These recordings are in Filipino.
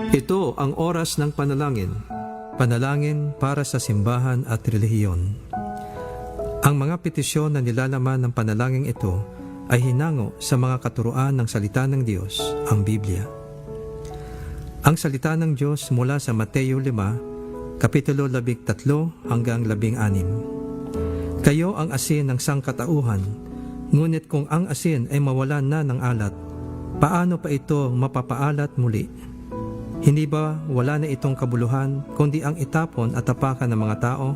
Ito ang oras ng panalangin. Panalangin para sa simbahan at relihiyon. Ang mga petisyon na nilalaman ng panalangin ito ay hinango sa mga katuruan ng salita ng Diyos, ang Biblia. Ang salita ng Diyos mula sa Mateo 5, Kapitulo 13 hanggang 16. Kayo ang asin ng sangkatauhan, ngunit kung ang asin ay mawalan na ng alat, paano pa ito mapapaalat muli? Hindi ba wala na itong kabuluhan, kundi ang itapon at tapakan ng mga tao?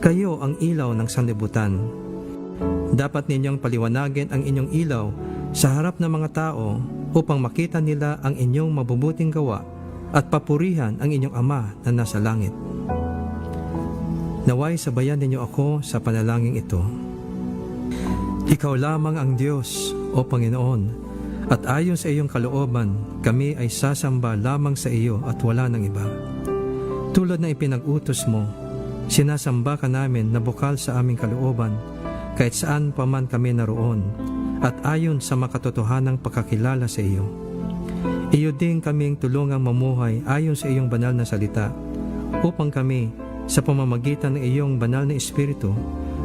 Kayo ang ilaw ng sanlibutan. Dapat ninyong paliwanagin ang inyong ilaw sa harap ng mga tao upang makita nila ang inyong mabubuting gawa at papurihan ang inyong Ama na nasa langit. Naway sabayan ninyo ako sa panalangin ito. Ikaw lamang ang Diyos, O Panginoon, at ayon sa iyong kalooban, kami ay sasamba lamang sa iyo at wala ng iba. Tulad na ipinag-utos mo, sinasamba ka namin na bukal sa aming kalooban, kahit saan pa man kami naroon, at ayon sa makatotohanang pagkakilala sa iyo. Iyo din kaming tulungang mamuhay ayon sa iyong banal na salita, upang kami, sa pamamagitan ng iyong banal na Espiritu,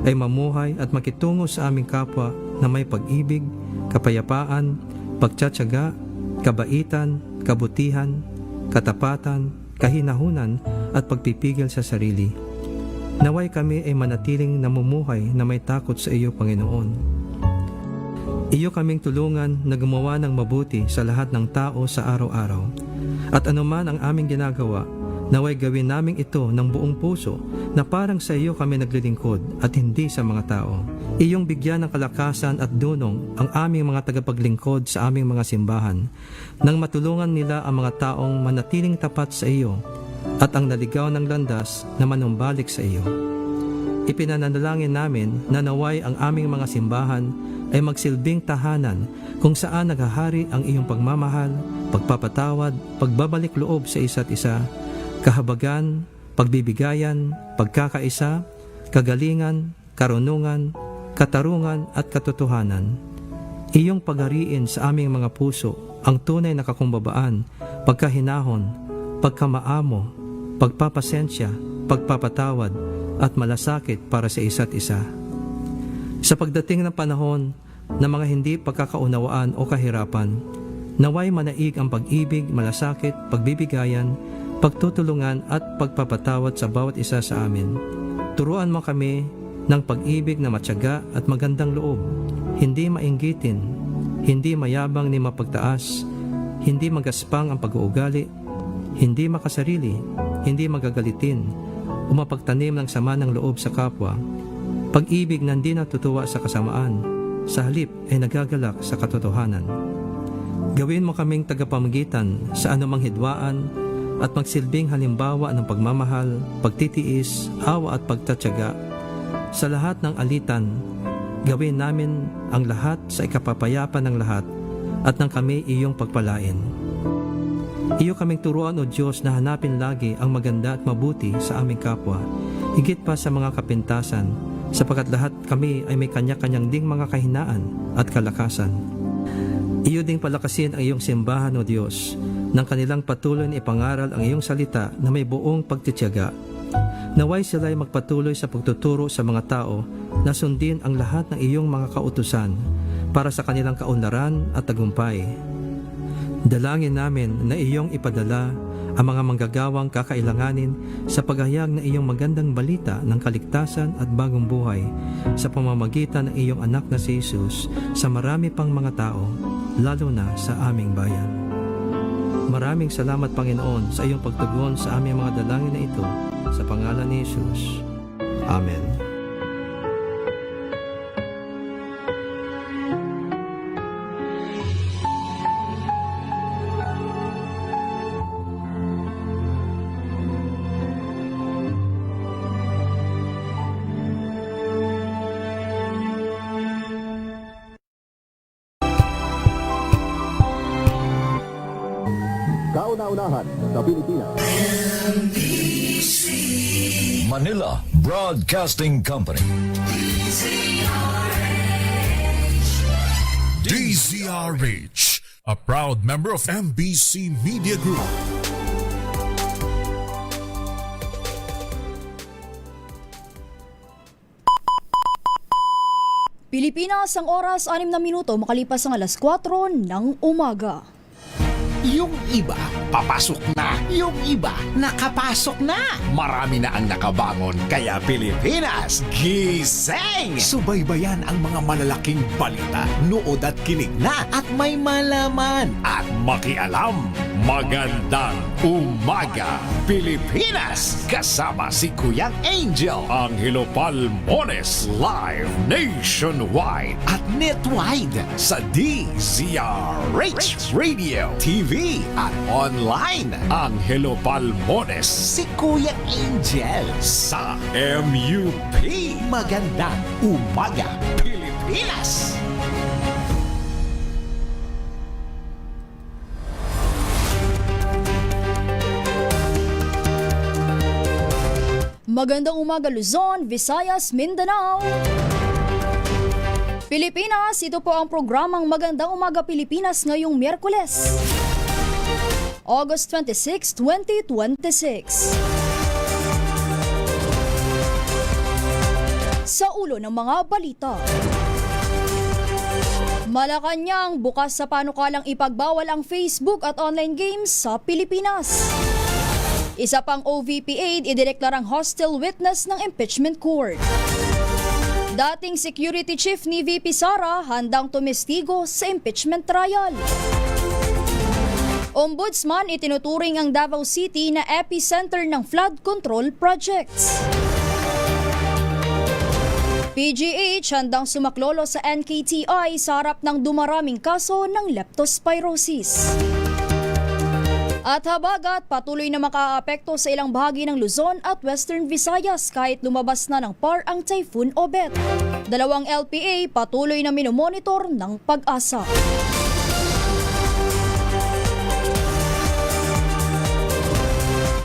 ay mamuhay at makitungo sa aming kapwa na may pag-ibig, kapayapaan, pagtsatsaga, kabaitan, kabutihan, katapatan, kahinahunan at pagpipigil sa sarili. Naway kami ay manatiling namumuhay na may takot sa iyo, Panginoon. Iyo kaming tulungan na gumawa ng mabuti sa lahat ng tao sa araw-araw. At anuman ang aming ginagawa, naway gawin naming ito ng buong puso na parang sa iyo kami naglilingkod at hindi sa mga tao. Iyong bigyan ng kalakasan at dunong ang aming mga tagapaglingkod sa aming mga simbahan nang matulungan nila ang mga taong manatiling tapat sa iyo at ang naligaw ng landas na manumbalik sa iyo. Ipinanalangin namin na naway ang aming mga simbahan ay magsilbing tahanan kung saan naghahari ang iyong pagmamahal, pagpapatawad, pagbabalik loob sa isa't isa, kahabagan, pagbibigayan, pagkakaisa, kagalingan, karunungan, katarungan at katotohanan. Iyong paghariin sa aming mga puso ang tunay na kakumbabaan, pagkahinahon, pagkamaamo, pagpapasensya, pagpapatawad at malasakit para sa isa't isa. Sa pagdating ng panahon na mga hindi pagkakaunawaan o kahirapan, naway manaig ang pag-ibig, malasakit, pagbibigayan, pagtutulungan at pagpapatawad sa bawat isa sa amin. Turuan mo kami ng pag-ibig na matyaga at magandang loob, hindi mainggitin, hindi mayabang ni mapagtaas, hindi magaspang ang pag-uugali, hindi makasarili, hindi magagalitin, o mapagtanim ng sama ng loob sa kapwa, pag-ibig na hindi natutuwa sa kasamaan, sa halip ay nagagalak sa katotohanan. Gawin mo kaming tagapamagitan sa anumang hidwaan at magsilbing halimbawa ng pagmamahal, pagtitiis, awa at pagtatyaga. Sa lahat ng alitan, gawin namin ang lahat sa ikapapayapa ng lahat at nang kami iyong pagpalain. Iyo kaming turuan, O Diyos, na hanapin lagi ang maganda at mabuti sa aming kapwa, higit pa sa mga kapintasan, sapagkat lahat kami ay may kanya-kanyang ding mga kahinaan at kalakasan. Iyo ding palakasin ang iyong simbahan, O Diyos, nang kanilang patuloy na ipangaral ang iyong salita na may buong pagtitiyaga. Naway sila ay magpatuloy sa pagtuturo sa mga tao na sundin ang lahat ng iyong mga kautusan para sa kanilang kaunlaran at tagumpay. Dalangin namin na iyong ipadala ang mga manggagawang kakailanganin sa paghayag ng iyong magandang balita ng kaligtasan at bagong buhay sa pamamagitan ng iyong anak na si Jesus sa marami pang mga tao, lalo na sa aming bayan. Maraming salamat, Panginoon, sa iyong pagtugon sa aming mga dalangin na ito, sa pangalan ni Jesus. Amen. Kauna-unahan sa Pilipinas. Manila Broadcasting Company. DZRH a proud member of MBC Media Group. Pilipinas, ang oras 6 na minuto makalipas ang alas 4 ng umaga. Yung iba, papasok na. Yung iba, nakapasok na. Marami na ang nakabangon, kaya Pilipinas, gising! Subaybayan ang mga malalaking balita, nood at kinig na, at may malaman at makialam. Magandang umaga, Pilipinas! Kasama si Kuyang Angel, Angelo Palmones, live nationwide at netwide sa DZRH Radio, TV at online. Angelo Palmones, si Kuyang Angel sa MUP. Magandang umaga, Pilipinas! Magandang umaga Luzon, Visayas, Mindanao. Pilipinas, ito po ang programang Magandang Umaga Pilipinas ngayong Miyerkules, August 26, 2026. Sa ulo ng mga balita. Malacanang, bukas sa panukalang ipagbawal ang Facebook at online games sa Pilipinas. Isa pang OVP aide idineklarang hostile witness ng impeachment court. Dating security chief ni VP Sara handang tumestigo sa impeachment trial. Ombudsman itinuturing ang Davao City na epicenter ng flood control projects. PGH handang sumaklolo sa NKTI sa harap ng dumaraming kaso ng leptospirosis. At habagat, patuloy na makaapekto sa ilang bahagi ng Luzon at Western Visayas kahit lumabas na ng PAR ang Typhoon Obet. Dalawang LPA patuloy na minomonitor ng Pag-asa.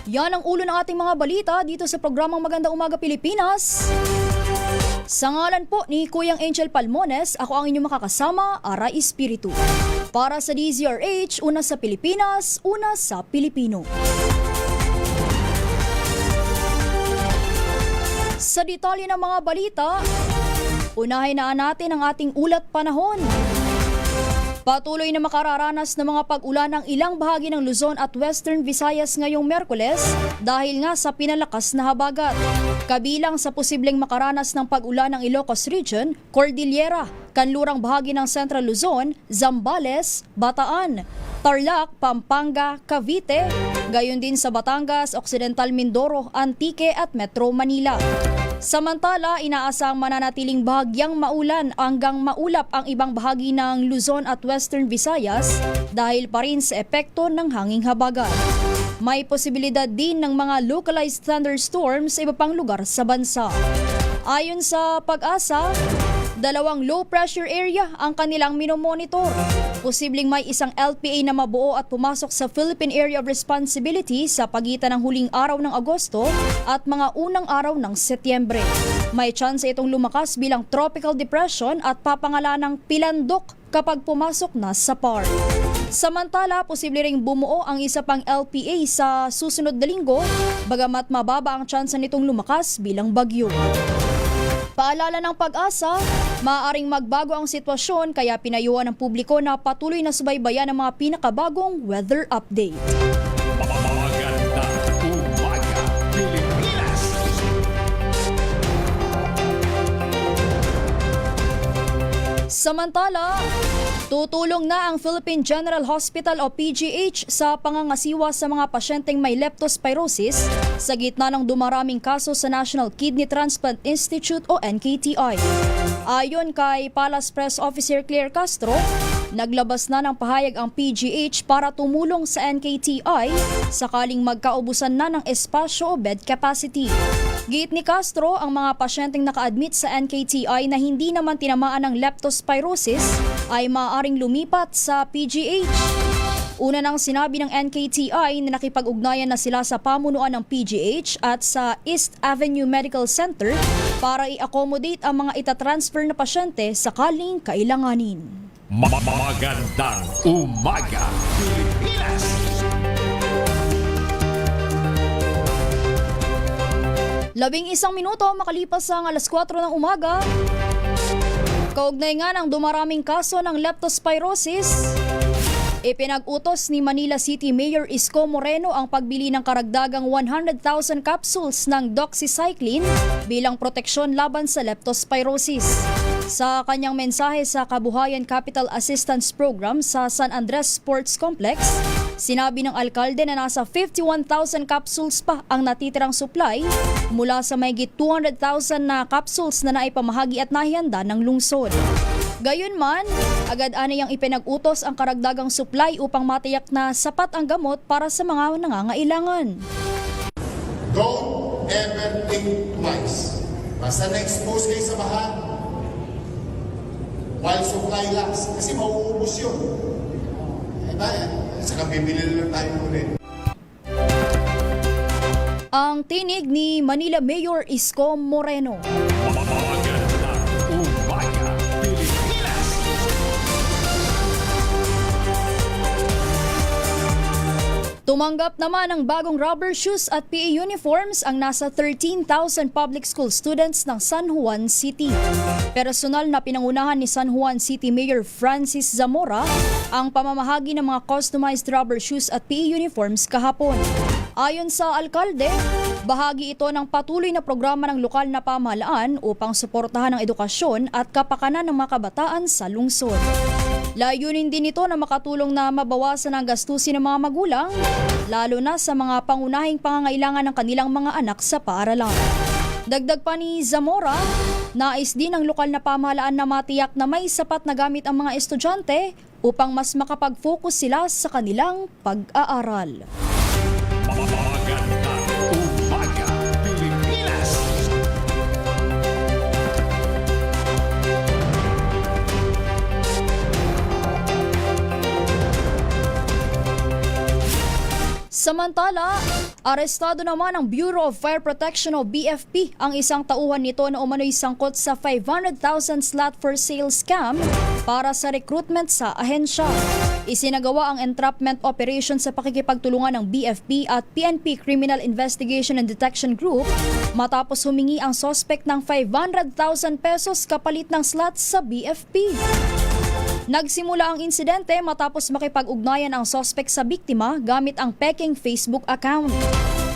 Yan ang ulo ng ating mga balita dito sa programang Magandang Umaga Pilipinas. Sa ngalan po ni Kuyang Angel Palmones, ako ang inyong makakasama, Aray Espiritu. Para sa DZRH, una sa Pilipinas, una sa Pilipino. Sa detalye ng mga balita, unahin na natin ang ating ulat panahon. Patuloy na makararanas ng mga pag-ulan ng ilang bahagi ng Luzon at Western Visayas ngayong Miyerkules dahil nga sa pinalakas na habagat. Kabilang sa posibleng makaranas ng pag-ulan ng Ilocos Region, Cordillera, kanlurang bahagi ng Central Luzon, Zambales, Bataan, Tarlac, Pampanga, Cavite, gayon din sa Batangas, Occidental Mindoro, Antique at Metro Manila. Samantala, inaasang mananatiling bahagyang maulan hanggang maulap ang ibang bahagi ng Luzon at Western Visayas dahil pa rin sa epekto ng hanging habagat. May posibilidad din ng mga localized thunderstorms sa iba pang lugar sa bansa. Ayon sa Pag-asa, 2 low pressure area ang kanilang minomonitor. Posibleng may isang LPA na mabuo at pumasok sa Philippine Area of Responsibility sa pagitan ng huling araw ng Agosto at mga unang araw ng Setyembre. May tsansa itong lumakas bilang tropical depression at papangalanang Pilandok kapag pumasok na sa PAR. Samantala, posible ring bumuo ang isa pang LPA sa susunod na linggo, bagamat mababa ang tsansa nitong lumakas bilang bagyo. Paalala ng Pag-asa, maaaring magbago ang sitwasyon kaya pinayuhan ng publiko na patuloy na subaybayan ang mga pinakabagong weather update. Magandang umaga, Pilipinas! Samantala, tutulong na ang Philippine General Hospital o PGH sa pangangasiwa sa mga pasyenteng may leptospirosis sa gitna ng dumaraming kaso sa National Kidney Transplant Institute o NKTI. Ayon kay Palace Press Officer Claire Castro, naglabas na ng pahayag ang PGH para tumulong sa NKTI sakaling magkaubusan na ng espasyo o bed capacity. Giit ni Castro, ang mga pasyenteng naka-admit sa NKTI na hindi naman tinamaan ng leptospirosis ay maaaring lumipat sa PGH. Una nang sinabi ng NKTI na nakipag-ugnayan na sila sa pamunuan ng PGH at sa East Avenue Medical Center para i-accommodate ang mga itatransfer na pasyente sakaling kailanganin. Magandang umaga, Pilipinas! Labing isang minuto makalipas ang alas 4 ng umaga. Kaugnay nga ng dumaraming kaso ng leptospirosis, ipinag-utos ni Manila City Mayor Isko Moreno ang pagbili ng karagdagang 100,000 capsules ng doxycycline bilang proteksyon laban sa leptospirosis. Sa kanyang mensahe sa Kabuhayan Capital Assistance Program sa San Andres Sports Complex, sinabi ng alkalde na nasa 51,000 capsules pa ang natitirang supply mula sa mahigit 200,000 na capsules na naipamahagi at nahihanda ng lungsod. Gayunman, agad-ana niyang ipinag-utos ang karagdagang supply upang matiyak na sapat ang gamot para sa mga nangangailangan. Don't ever think twice. Basta na-expose kayo sa baha, while supply lasts, kasi mauubos yun. Saka bibili lang tayo ulit. Ang tinig ni Manila Mayor Isko Moreno. Magandang umaga, Pilipinas! Tumanggap naman ng bagong rubber shoes at PE uniforms ang nasa 13,000 public school students ng San Juan City. Personal na pinangunahan ni San Juan City Mayor Francis Zamora ang pamamahagi ng mga customized rubber shoes at PE uniforms kahapon. Ayon sa alkalde, bahagi ito ng patuloy na programa ng lokal na pamahalaan upang suportahan ang edukasyon at kapakanan ng mga kabataan sa lungsod. Layunin din ito na makatulong na mabawasan ang gastusin ng mga magulang, lalo na sa mga pangunahing pangangailangan ng kanilang mga anak sa paaralan. Dagdag pa ni Zamora, nais din ng lokal na pamahalaan na matiyak na may sapat na gamit ang mga estudyante upang mas makapag-focus sila sa kanilang pag-aaral. Magandang umaga, Pilipinas! Samantala, arestado naman ng Bureau of Fire Protection o BFP ang isang tauhan nito na umano'y sangkot sa 500,000 slot for sale scam para sa recruitment sa ahensya. Isinagawa ang entrapment operation sa pakikipagtulungan ng BFP at PNP Criminal Investigation and Detection Group matapos humingi ang suspect ng 500,000 pesos kapalit ng slots sa BFP. Nagsimula ang insidente matapos makipag-ugnayan ang suspect sa biktima gamit ang peking Facebook account.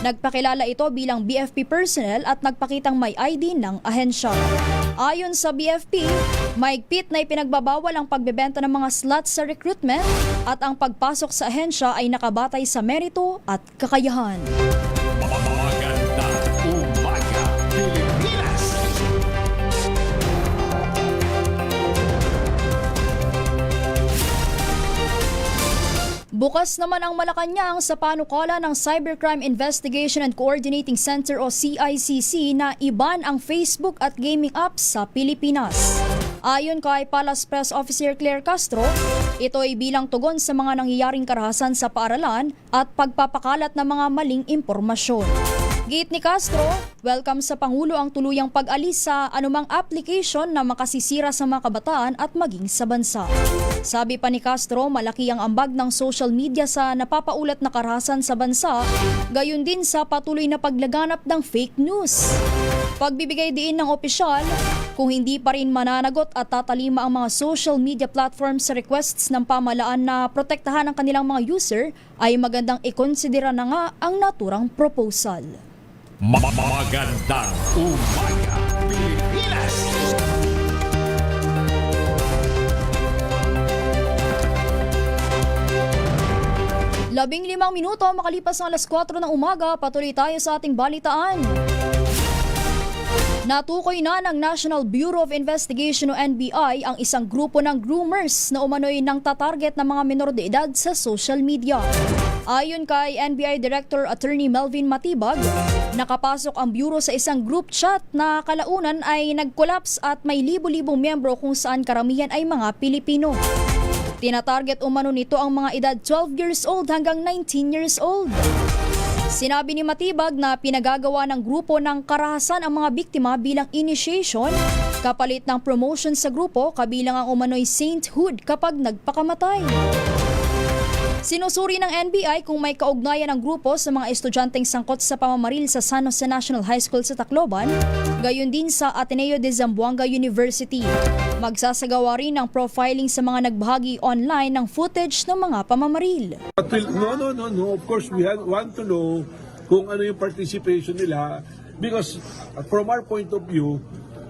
Nagpakilala ito bilang BFP personnel at nagpakitang may ID ng ahensya. Ayon sa BFP, mahigpit na ipinagbabawal ang pagbebenta ng mga slots sa recruitment at ang pagpasok sa ahensya ay nakabatay sa merito at kakayahan. Magandang umaga, Pilipinas! Bukas naman ang Malacanang sa panukala ng Cybercrime Investigation and Coordinating Center o CICC na iban ang Facebook at gaming apps sa Pilipinas. Ayon kay Palace Press Officer Claire Castro, ito ay bilang tugon sa mga nangyayaring karahasan sa paaralan at pagpapakalat ng mga maling impormasyon. Giit ni Castro, welcome sa Pangulo ang tuluyang pag-alis sa anumang application na makasisira sa mga kabataan at maging sa bansa. Sabi pa ni Castro, malaki ang ambag ng social media sa napapaulat na karahasan sa bansa, gayon din sa patuloy na paglaganap ng fake news. Pagbibigay diin ng opisyal, kung hindi pa rin mananagot at tatalima ang mga social media platforms sa requests ng pamahalaan na protektahan ang kanilang mga user, ay magandang ikonsidera na nga ang naturang proposal. Magandang umaga, Pilipinas! Labing 5 minuto makalipas ng alas 4 ng umaga, patuloy tayo sa ating balitaan. Natukoy na ng National Bureau of Investigation o NBI ang isang grupo ng groomers na umano'y nang tatarget ng mga menor de edad sa social media. Ayon kay NBI Director Attorney Melvin Matibag, nakapasok ang bureau sa isang group chat na kalaunan ay nag-collapse at may libo-libong miyembro kung saan karamihan ay mga Pilipino. Tinatarget umano nito ang mga edad 12 years old hanggang 19 years old. Sinabi ni Matibag na pinagagawa ng grupo ng karahasan ang mga biktima bilang initiation, Kapalit ng promotion sa grupo, kabilang ang umano'y sainthood kapag nagpakamatay. Sinusuri ng NBI kung may kaugnayan ng grupo sa mga estudyanteng sangkot sa pamamaril sa San Jose National High School sa Tacloban, gayon din sa Ateneo de Zamboanga University. Magsasagawa rin ng profiling sa mga nagbahagi online ng footage ng mga pamamaril. No. Of course, we want to know kung ano yung participation nila because from our point of view,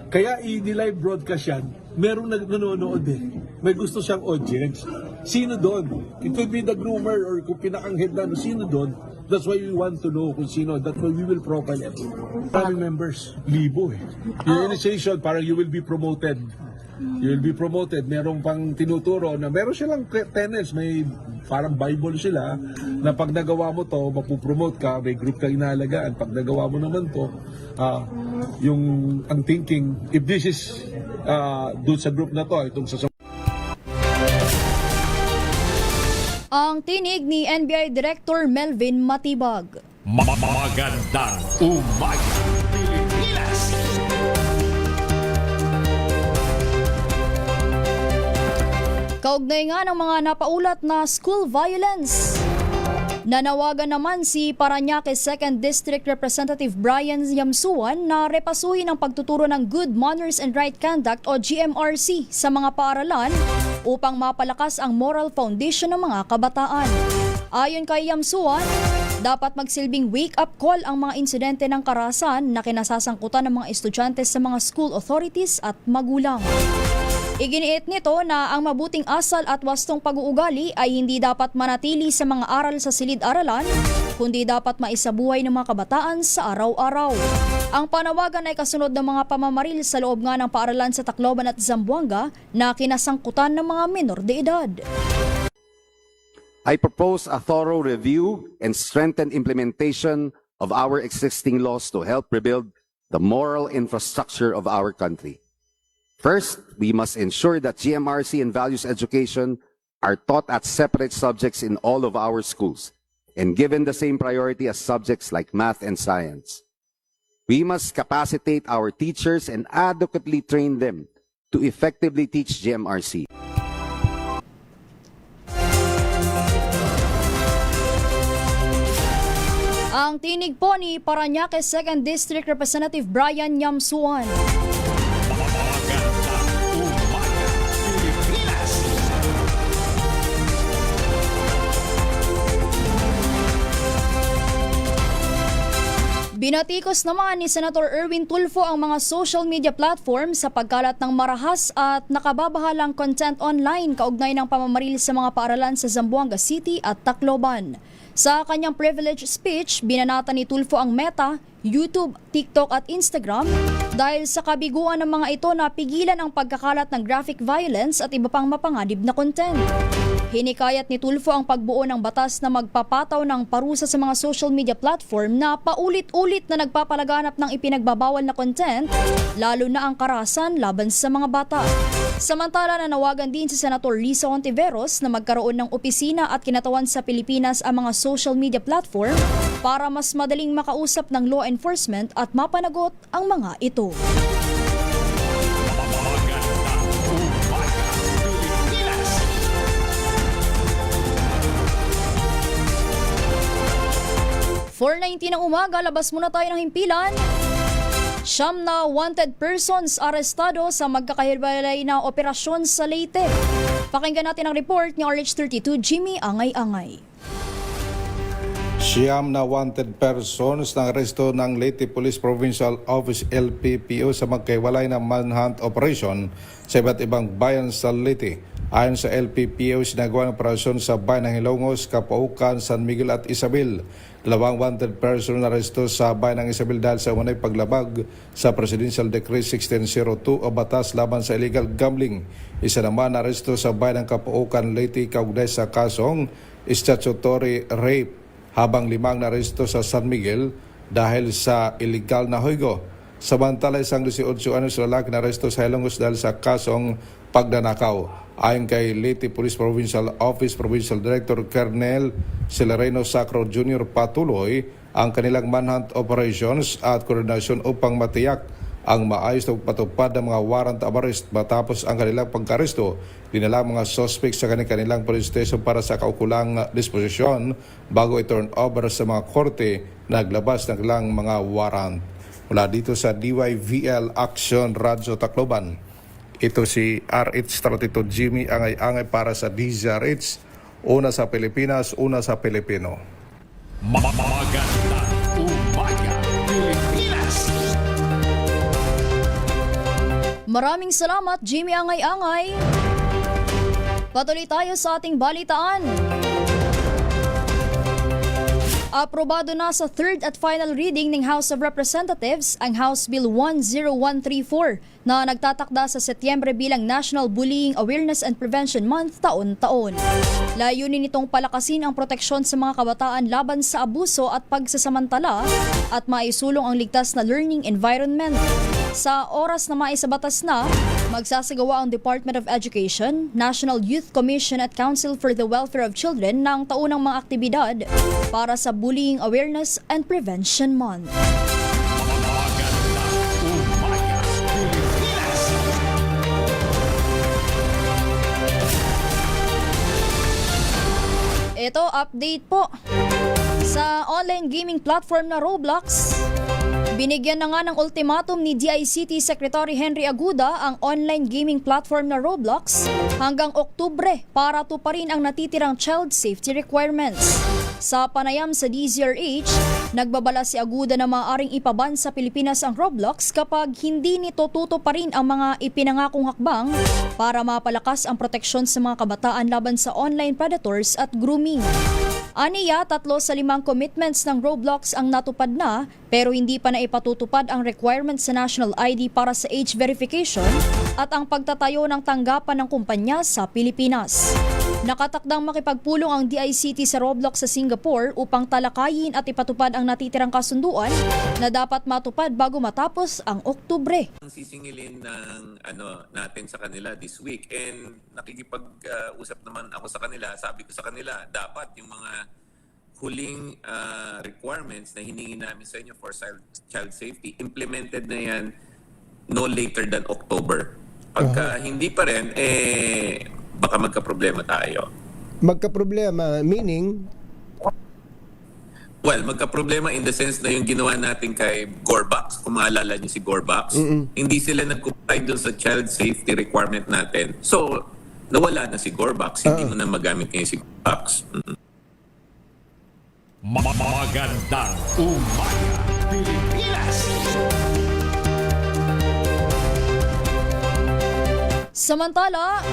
kaya i-live broadcast yan, merong nanonood eh. May gusto siyang audience. Sino doon? It could be the groomer or kung pinakang-head na, sino doon? That's why we want to know kung sino. That's why we will profile everyone. Maraming members, libo eh. Your initiation, parang you will be promoted. You will be promoted. Merong pang tinuturo na meron silang tenets, may parang Bible sila na pag nagawa mo to, mapupromote ka, may group ka inalagaan. Pag nagawa mo naman to, ang thinking, if this is doon sa group na to, itong sa Ang tinig ni NBI Director Melvin Matibag. Magandang umaga, Pilipinas! Kaugnay nga ng mga napaulat na school violence. Nanawagan naman si Parañaque 2nd District Representative Brian Yamsuan na repasuhin ang pagtuturo ng Good Manners and Right Conduct o GMRC sa mga paaralan upang mapalakas ang moral foundation ng mga kabataan. Ayon kay Yamsuan, dapat magsilbing wake-up call ang mga insidente ng karahasan na kinasasangkutan ng mga estudyante sa mga school authorities at magulang. Iginiit nito na ang mabuting asal at wastong pag-uugali ay hindi dapat manatili sa mga aral sa silid-aralan, kundi dapat maisabuhay ng mga kabataan sa araw-araw. Ang panawagan ay kasunod ng mga pamamaril sa loob nga ng paaralan sa Tacloban at Zamboanga na kinasangkutan ng mga menor de edad. I propose a thorough review and strengthened implementation of our existing laws to help rebuild the moral infrastructure of our country. First, we must ensure that GMRC and values education are taught as separate subjects in all of our schools and given the same priority as subjects like math and science. We must capacitate our teachers and adequately train them to effectively teach GMRC. Ang tinig po ni Parañaque 2nd District Representative Brian Yamsuan. Binatikos naman ni Senator Erwin Tulfo ang mga social media platform sa pagkalat ng marahas at nakababahalang content online kaugnay ng pamamaril sa mga paaralan sa Zamboanga City at Tacloban. Sa kanyang privilege speech, binanata ni Tulfo ang Meta, YouTube, TikTok at Instagram dahil sa kabiguan ng mga ito na pigilan ang pagkakalat ng graphic violence at iba pang mapanganib na content. Hinikayat ni Tulfo ang pagbuo ng batas na magpapataw ng parusa sa mga social media platform na paulit-ulit na nagpapalaganap ng ipinagbabawal na content, lalo na ang karahasan laban sa mga bata. Samantala, nanawagan din si Senator Lisa Hontiveros na magkaroon ng opisina at kinatawan sa Pilipinas ang mga social media platform para mas madaling makausap ng law enforcement at mapanagot ang mga ito. For 4:19 ng umaga, labas muna tayo ng himpilan. 9 na wanted persons arestado sa magkakahiwalay na operasyon sa Leyte. Pakinggan natin ang report ni RH32 Jimmy Angay-Angay. 9 na wanted persons na aresto ng Leyte Police Provincial Office LPPO sa magkahiwalay na manhunt operation sa iba't ibang bayan sa Leyte. Ayon sa LPPO, sinagawa ng operasyon sa bayan ng Hilongos, Capaucan, San Miguel at Isabel. 2 wanted person na aresto sa bayan ng Isabel dahil sa umunay paglabag sa Presidential Decree 1602 o batas laban sa illegal gambling. Isa naman na aresto sa bayan ng Capaucan, Leyte, kaugnay sa kasong statutory rape, habang 5 na aresto sa San Miguel dahil sa illegal na huygo. Samantala, isang 18 anyos lalaki na aresto sa Hilongos dahil sa kasong pagnanakaw. Ayon kay Leyte Police Provincial Office Provincial Director Colonel Celerino Sacro Jr. patuloy ang kanilang manhunt operations at koordinasyon upang matiyak ang maayos na patupad ng mga warrant of arrest matapos ang kanilang pagkaresto, dinala ang mga suspect sa kanilang police station para sa kaukulang disposisyon bago i-turn over sa mga korte na naglabas ng kanilang mga warrant. Mula dito sa DYVL Action Radyo Tacloban, ito si RH32 Jimmy Angay-Angay para sa DZRH, una sa Pilipinas, una sa Pilipino. Magandang umaga, Pilipinas! Maraming salamat, Jimmy Angay-Angay. Patuloy tayo sa ating balitaan. Aprobado na sa third at final reading ng House of Representatives ang House Bill 10134 na nagtatakda sa Setyembre bilang National Bullying Awareness and Prevention Month taon-taon. Layunin nitong palakasin ang proteksyon sa mga kabataan laban sa abuso at pagsasamantala at maisulong ang ligtas na learning environment. Sa oras na maisabatas na, magsasagawa ang Department of Education, National Youth Commission at Council for the Welfare of Children ng taunang mga aktibidad para sa Bullying Awareness and Prevention Month. Ito, update po. Sa online gaming platform na Roblox, binigyan na nga ng ultimatum ni DICT Secretary Henry Aguda ang online gaming platform na Roblox hanggang Oktubre para tuparin ang natitirang child safety requirements. Sa panayam sa DZRH, nagbabala si Aguda na maaaring ipaban sa Pilipinas ang Roblox kapag hindi nito tutuparin ang mga ipinangakong hakbang para mapalakas ang proteksyon sa mga kabataan laban sa online predators at grooming. Aniya, 3 sa 5 commitments ng Roblox ang natupad na pero hindi pa naipatutupad ang requirements sa national ID para sa age verification at ang pagtatayo ng tanggapan ng kumpanya sa Pilipinas. Nakatakdang makipagpulong ang DICT sa Roblox sa Singapore upang talakayin at ipatupad ang natitirang kasunduan na dapat matupad bago matapos ang Oktubre. Sisingilin ng natin sa kanila this week and nakikipag-usap naman ako sa kanila. Sabi ko sa kanila, dapat yung mga huling requirements na hiningi namin sa inyo for child safety, implemented na yan no later than October. Pagka hindi pa rin, baka magka-problema tayo. Magka-problema, meaning? Well, magka-problema in the sense na yung ginawa natin kay Gorbax, kung maalala niyo si Gorbax, hindi sila nag-comply doon sa child safety requirement natin. So, nawala na si Gorbax, hindi mo na magamit ngayon si Gorbax. Magandang umaga, Pilipinas! Samantala,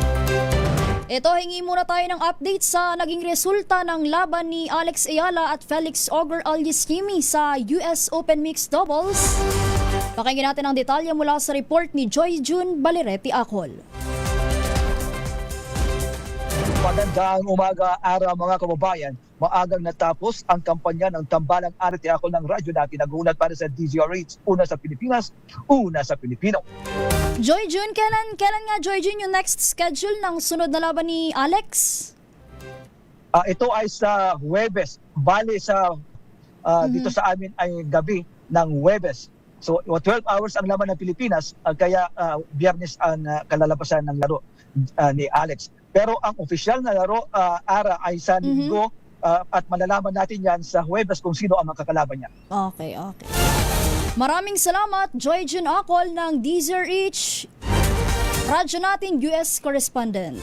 ito, hingi muna tayo ng update sa naging resulta ng laban ni Alex Ayala at Felix Auger Aliassime sa US Open Mixed Doubles. Pakinggan natin ang detalye mula sa report ni Joy June Balerete Acol. Magandang umaga, araw mga kababayan. Maagang natapos ang kampanya ng Tambalang Arete Acol ng radyo natin. Nagulat para sa DZRH, una sa Pilipinas, una sa Pilipino. Joy June, kailan nga Joy June yung next schedule ng sunod na laban ni Alex? Ito ay sa Huwebes. Bale sa dito sa amin ay gabi ng Huwebes. So 12 hours ang laban ng Pilipinas, kaya Biyernes ang kalalabasan ng laro ni Alex. Pero ang opisyal na laro ara ay sa Linggo at malalaman natin yan sa Huwebes kung sino ang makakalaban niya. Okay. Maraming salamat, Joy June Acol ng DZRH, radyo natin US correspondent.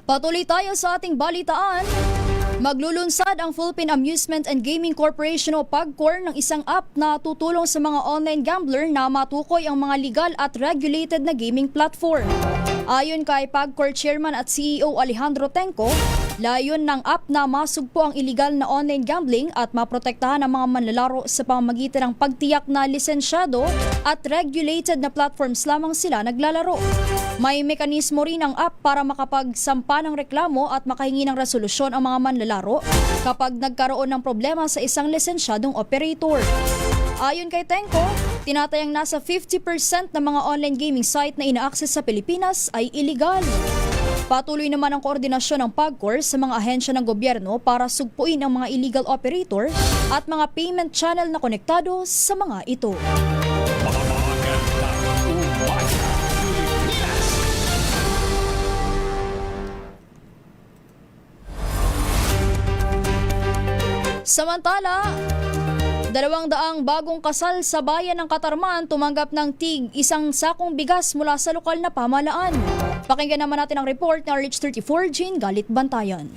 Patuloy tayo sa ating balitaan. Maglulunsad ang Philippine Amusement and Gaming Corporation o PAGCOR ng isang app na tutulong sa mga online gambler na matukoy ang mga legal at regulated na gaming platform. Ayon kay PAGCOR Chairman at CEO Alejandro Tenco, layon ng app na masugpo ang iligal na online gambling at maprotektahan ang mga manlalaro sa pamamagitan ng pagtiyak na lisensyado at regulated na platforms lamang sila naglalaro. May mekanismo rin ang app para makapagsampa ng reklamo at makahingi ng resolusyon ang mga manlalaro kapag nagkaroon ng problema sa isang lisensyadong operator. Ayon kay Tenco, Tinatayang nasa 50% ng mga online gaming site na ina-access sa Pilipinas ay illegal. Patuloy naman ang koordinasyon ng PAGCOR sa mga ahensya ng gobyerno para sugpuin ang mga illegal operator at mga payment channel na konektado sa mga ito. Samantala, 200 bagong kasal sa bayan ng Katarman tumanggap ng tig-1 sakong bigas mula sa lokal na pamahalaan. Pakinggan naman natin ang report ng RH34 Jean Galit Bantayan.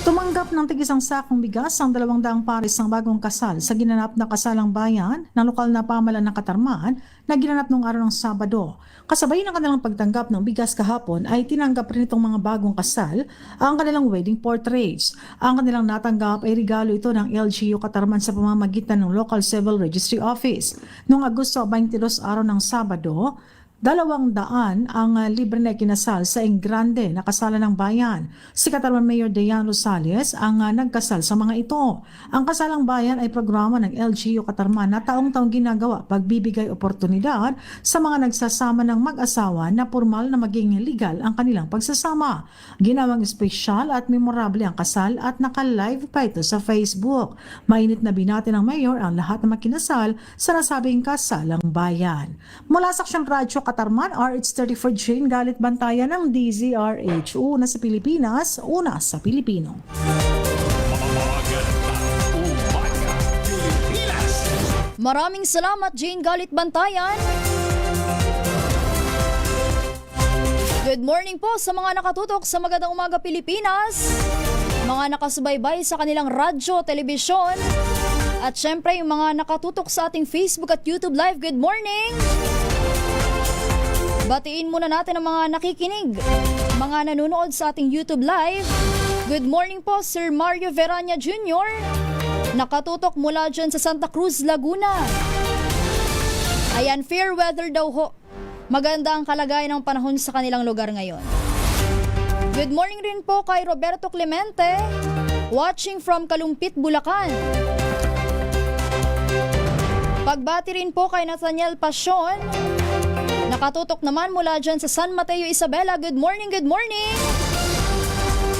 Tumanggap ng tig-1 sakong bigas ang 200 pares ng bagong kasal sa ginanap na kasalang bayan ng lokal na pamahalaan ng Katarman na ginanap noong araw ng Sabado. Kasabay ng kanilang pagtanggap ng bigas kahapon ay tinanggap rin itong mga bagong kasal ang kanilang wedding portraits. Ang kanilang natanggap ay regalo ito ng LGU Katarman sa pamamagitan ng Local Civil Registry Office. Noong Agosto 22 araw ng Sabado, 200 ang libre na kinasal sa Engrande na kasalan ng bayan. Si Katarman Mayor Dayan Rosales ang nagkasal sa mga ito. Ang kasalang bayan ay programa ng LGU Katarman na taong-taong ginagawa pagbibigay oportunidad sa mga nagsasama ng mag-asawa na formal na maging legal ang kanilang pagsasama. Ginawang espesyal at memorable ang kasal at naka-live pa ito sa Facebook. Mainit na binati ng Mayor ang lahat na makinasal sa nasabing kasalang bayan. Mula sa Aksyon Radyo Katarman, RH34 Jane Galit Bantayan ng DZRH. Una sa Pilipinas, una sa Pilipino. Maraming salamat, Jane Galit Bantayan. Good morning po sa mga nakatutok sa Magandang Umaga Pilipinas, mga nakasubaybay sa kanilang radyo, telebisyon, at syempre yung mga nakatutok sa ating Facebook at YouTube Live. Good morning! Batiin muna natin ang mga nakikinig, mga nanonood sa ating YouTube Live. Good morning po, Sir Mario Verania Jr. Nakatutok mula dyan sa Santa Cruz, Laguna. Ayan, fair weather daw ho. Maganda ang kalagayan ng panahon sa kanilang lugar ngayon. Good morning rin po kay Roberto Clemente, watching from Kalumpit, Bulacan. Pagbati rin po kay Nathaniel Passion, nakatutok naman mula dyan sa San Mateo, Isabela. Good morning, good morning!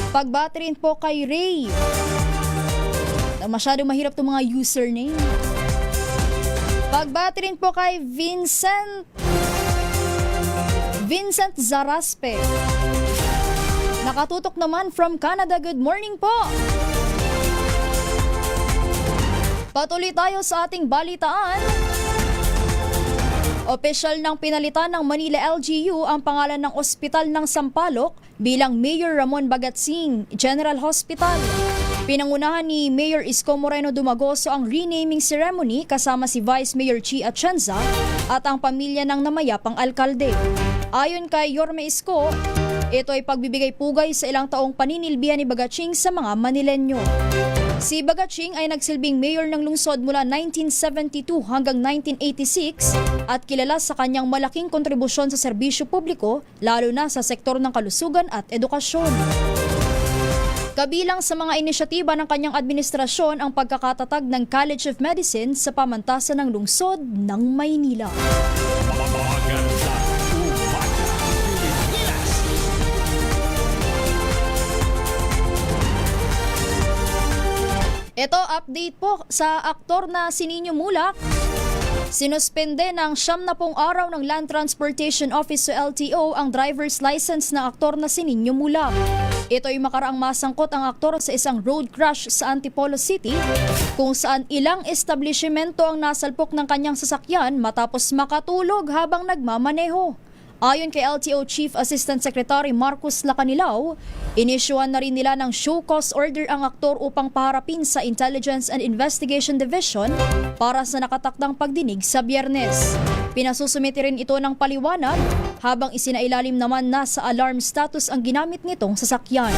Pagbati rin po kay Ray. Masyado mahirap itong mga username. Pagbati rin po kay Vincent Zaraspe. Nakatutok naman from Canada. Good morning po! Patuloy tayo sa ating balitaan. Opisyal ng pinalitan ng Manila LGU ang pangalan ng Ospital ng Sampaloc bilang Mayor Ramon Bagatsing General Hospital. Pinangunahan ni Mayor Isko Moreno Dumagoso ang renaming ceremony kasama si Vice Mayor Chi Atienza at ang pamilya ng namayapang alkalde. Ayon kay Yorme Isko, ito ay pagbibigay pugay sa ilang taong paninilbihan ni Bagatsing sa mga Manilenyo. Si Bagatsing ay nagsilbing mayor ng lungsod mula 1972 hanggang 1986 at kilala sa kanyang malaking kontribusyon sa serbisyo publiko, lalo na sa sektor ng kalusugan at edukasyon. Kabilang sa mga inisyatiba ng kanyang administrasyon ang pagkakatatag ng College of Medicine sa pamantasan ng lungsod ng Maynila. Ito, update po sa aktor na si Nino Mulak. Sinuspende ng 70 araw ng Land Transportation Office o LTO ang driver's license ng aktor na si Nino Mulak. Ito ay makaraang masangkot ang aktor sa isang road crash sa Antipolo City kung saan ilang establishmento ang nasalpok ng kanyang sasakyan matapos makatulog habang nagmamaneho. Ayon kay LTO Chief Assistant Secretary Marcos Lacanilao, inisyuhan na rin nila ng show cause order ang aktor upang paharapin sa Intelligence and Investigation Division para sa nakatakdang pagdinig sa Biyernes. Pinasusumiti rin ito ng paliwanag habang isinailalim naman na sa alarm status ang ginamit nitong sasakyan.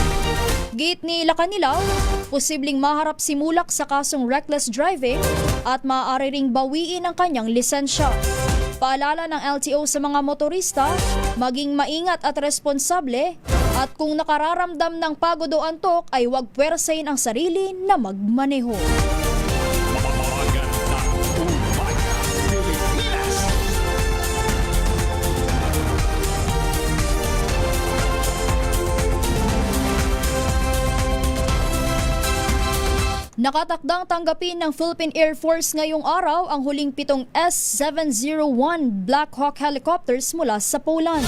Gate ni Lacanilao, posibleng maharap si Mulak sa kasong reckless driving at maaari ring bawiin ang kanyang lisensya. Paalala ng LTO sa mga motorista, maging maingat at responsable at kung nakararamdam ng pagod o antok ay huwag puwersahin ang sarili na magmaneho. Nakatakdang tanggapin ng Philippine Air Force ngayong araw ang huling 7 S-701 Black Hawk helicopters mula sa Poland.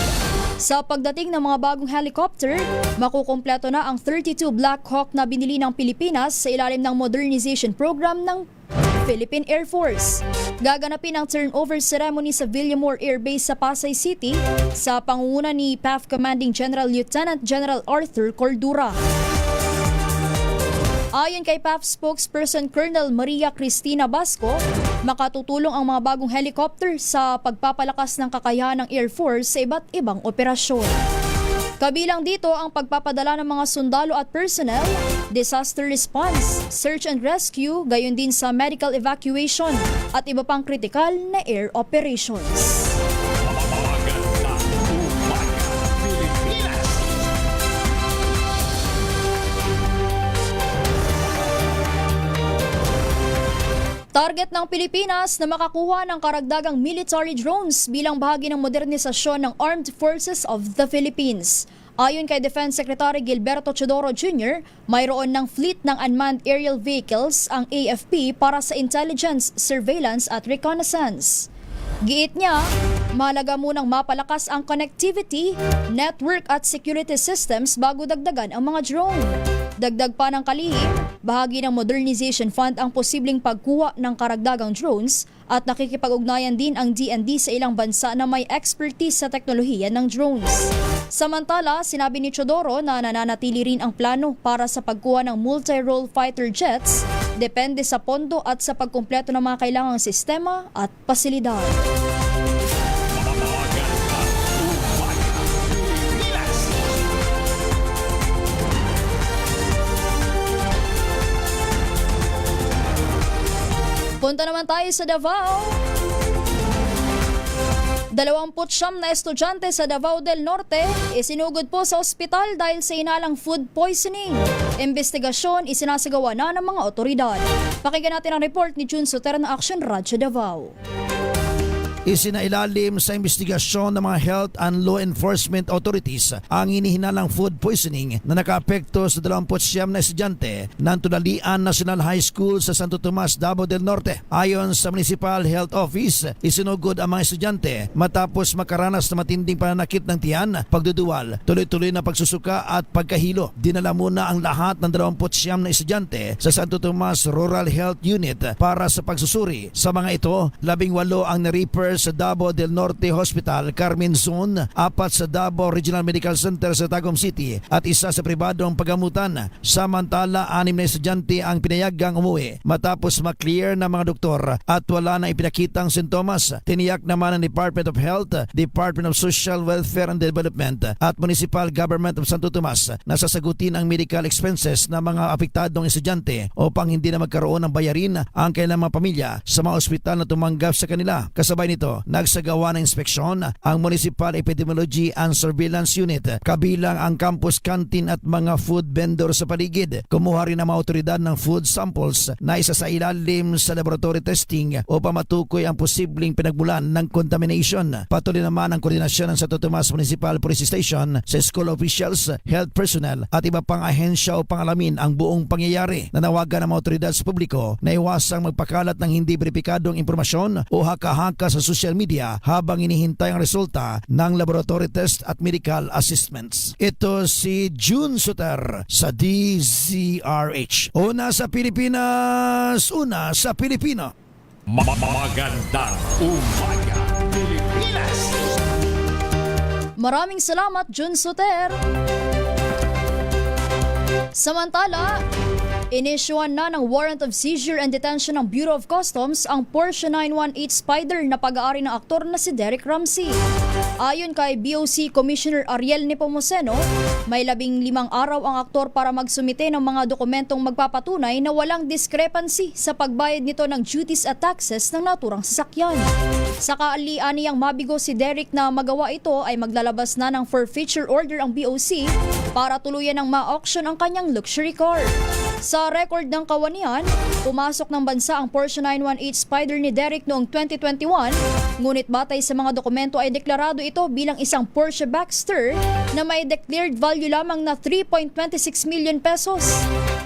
Sa pagdating ng mga bagong helicopter, makukumpleto na ang 32 Black Hawk na binili ng Pilipinas sa ilalim ng modernization program ng Philippine Air Force. Gaganapin ang turnover ceremony sa Villamor Air Base sa Pasay City sa pangunguna ni PAF Commanding General Lieutenant General Arthur Cordura. Ayon kay PAF spokesperson Colonel Maria Cristina Basco, makatutulong ang mga bagong helicopter sa pagpapalakas ng kakayahan ng Air Force sa iba't ibang operasyon. Kabilang dito ang pagpapadala ng mga sundalo at personnel, disaster response, search and rescue, gayon din sa medical evacuation at iba pang kritikal na air operations. Target ng Pilipinas na makakuha ng karagdagang military drones bilang bahagi ng modernisasyon ng Armed Forces of the Philippines. Ayon kay Defense Secretary Gilberto Chodoro Jr., mayroon ng fleet ng unmanned aerial vehicles ang AFP para sa intelligence, surveillance at reconnaissance. Giit niya, mahalaga munang mapalakas ang connectivity, network at security systems bago dagdagan ang mga drone. Dagdag pa ng kalihim, bahagi ng Modernization Fund ang posibleng pagkuha ng karagdagang drones at nakikipag-ugnayan din ang DND sa ilang bansa na may expertise sa teknolohiya ng drones. Samantala, sinabi ni Chodoro na nananatili rin ang plano para sa pagkuha ng multi-role fighter jets, depende sa pondo at sa pagkumpleto ng mga kailangang sistema at pasilidad. Punta naman tayo sa Davao. 29 na estudyante sa Davao del Norte isinugod po sa ospital dahil sa inalang food poisoning. Investigasyon isinasagawa na ng mga otoridad. Pakinggan natin ang report ni Jun Soter ng Action Radyo Davao. Isinailalim sa investigasyon ng mga health and law enforcement authorities ang hinihinalang food poisoning na nakaapekto sa 29 na estudyante ng Tunalian National High School sa Santo Tomas, Davao del Norte. Ayon sa Municipal Health Office, isinugod ang mga estudyante matapos makaranas na matinding pananakit ng tiyan, pagduduwal, tuloy-tuloy na pagsusuka at pagkahilo. Dinala muna ang lahat ng 29 na estudyante sa Santo Tomas Rural Health Unit para sa pagsusuri. Sa mga ito, 18 ang na-refer sa Davao del Norte Hospital, Carmen Zone, 4 sa Davao Regional Medical Center sa Tagum City at 1 sa pribadong pagamutan. Samantala, 6 na estudyante ang pinayagang umuwi matapos maklear ng mga doktor at wala na ipinakitang sintomas. Tiniyak naman ng Department of Health, Department of Social Welfare and Development at Municipal Government of Santo Tomas na sasagutin ang medical expenses ng mga apektadong estudyante upang hindi na magkaroon ng bayarin ang kailang mga pamilya sa mga ospital na tumanggap sa kanila. Kasabay nito, nagsagawa ng inspeksyon ang Municipal Epidemiology and Surveillance Unit kabilang ang campus canteen at mga food vendor sa paligid. Kumuha rin ang mga otoridad ng food samples na isa sa ilalim sa laboratory testing upang matukoy ang posibleng pinagmulan ng contamination. Patuloy naman ang koordinasyon ng Santo Tomas Municipal Police Station sa school officials, health personnel at iba pang ahensya upang alamin ang buong pangyayari. Nanawagan ang mga otoridad sa publiko na iwasang magpakalat ng hindi beripikadong impormasyon o haka-haka sa social media habang inihintay ang resulta ng laboratory test at medical assessments. Ito si June Suter sa DZRH. Una sa Pilipinas, una sa Pilipino. Magandang umaga, Pilipinas! Maraming salamat, Jun Soter. Samantala, inisyuan na ng warrant of seizure and detention ng Bureau of Customs ang Porsche 918 Spider na pag-aari ng aktor na si Derek Ramsey. Ayon kay BOC Commissioner Ariel Nepomuceno, may 15 araw ang aktor para magsumite ng mga dokumentong magpapatunay na walang discrepancy sa pagbayad nito ng duties at taxes ng naturang sasakyan. Sa kaalianiyang mabigo si Derek na magawa ito ay maglalabas na ng forfeiture order ang BOC para tuluyan ng ma-auction ang kanyang luxury car. Sa record ng kawanihan, pumasok ng bansa ang Porsche 918 Spider ni Derek noong 2021, ngunit batay sa mga dokumento ay deklarado ito bilang isang Porsche Baxter na may declared value lamang na 3.26 million pesos.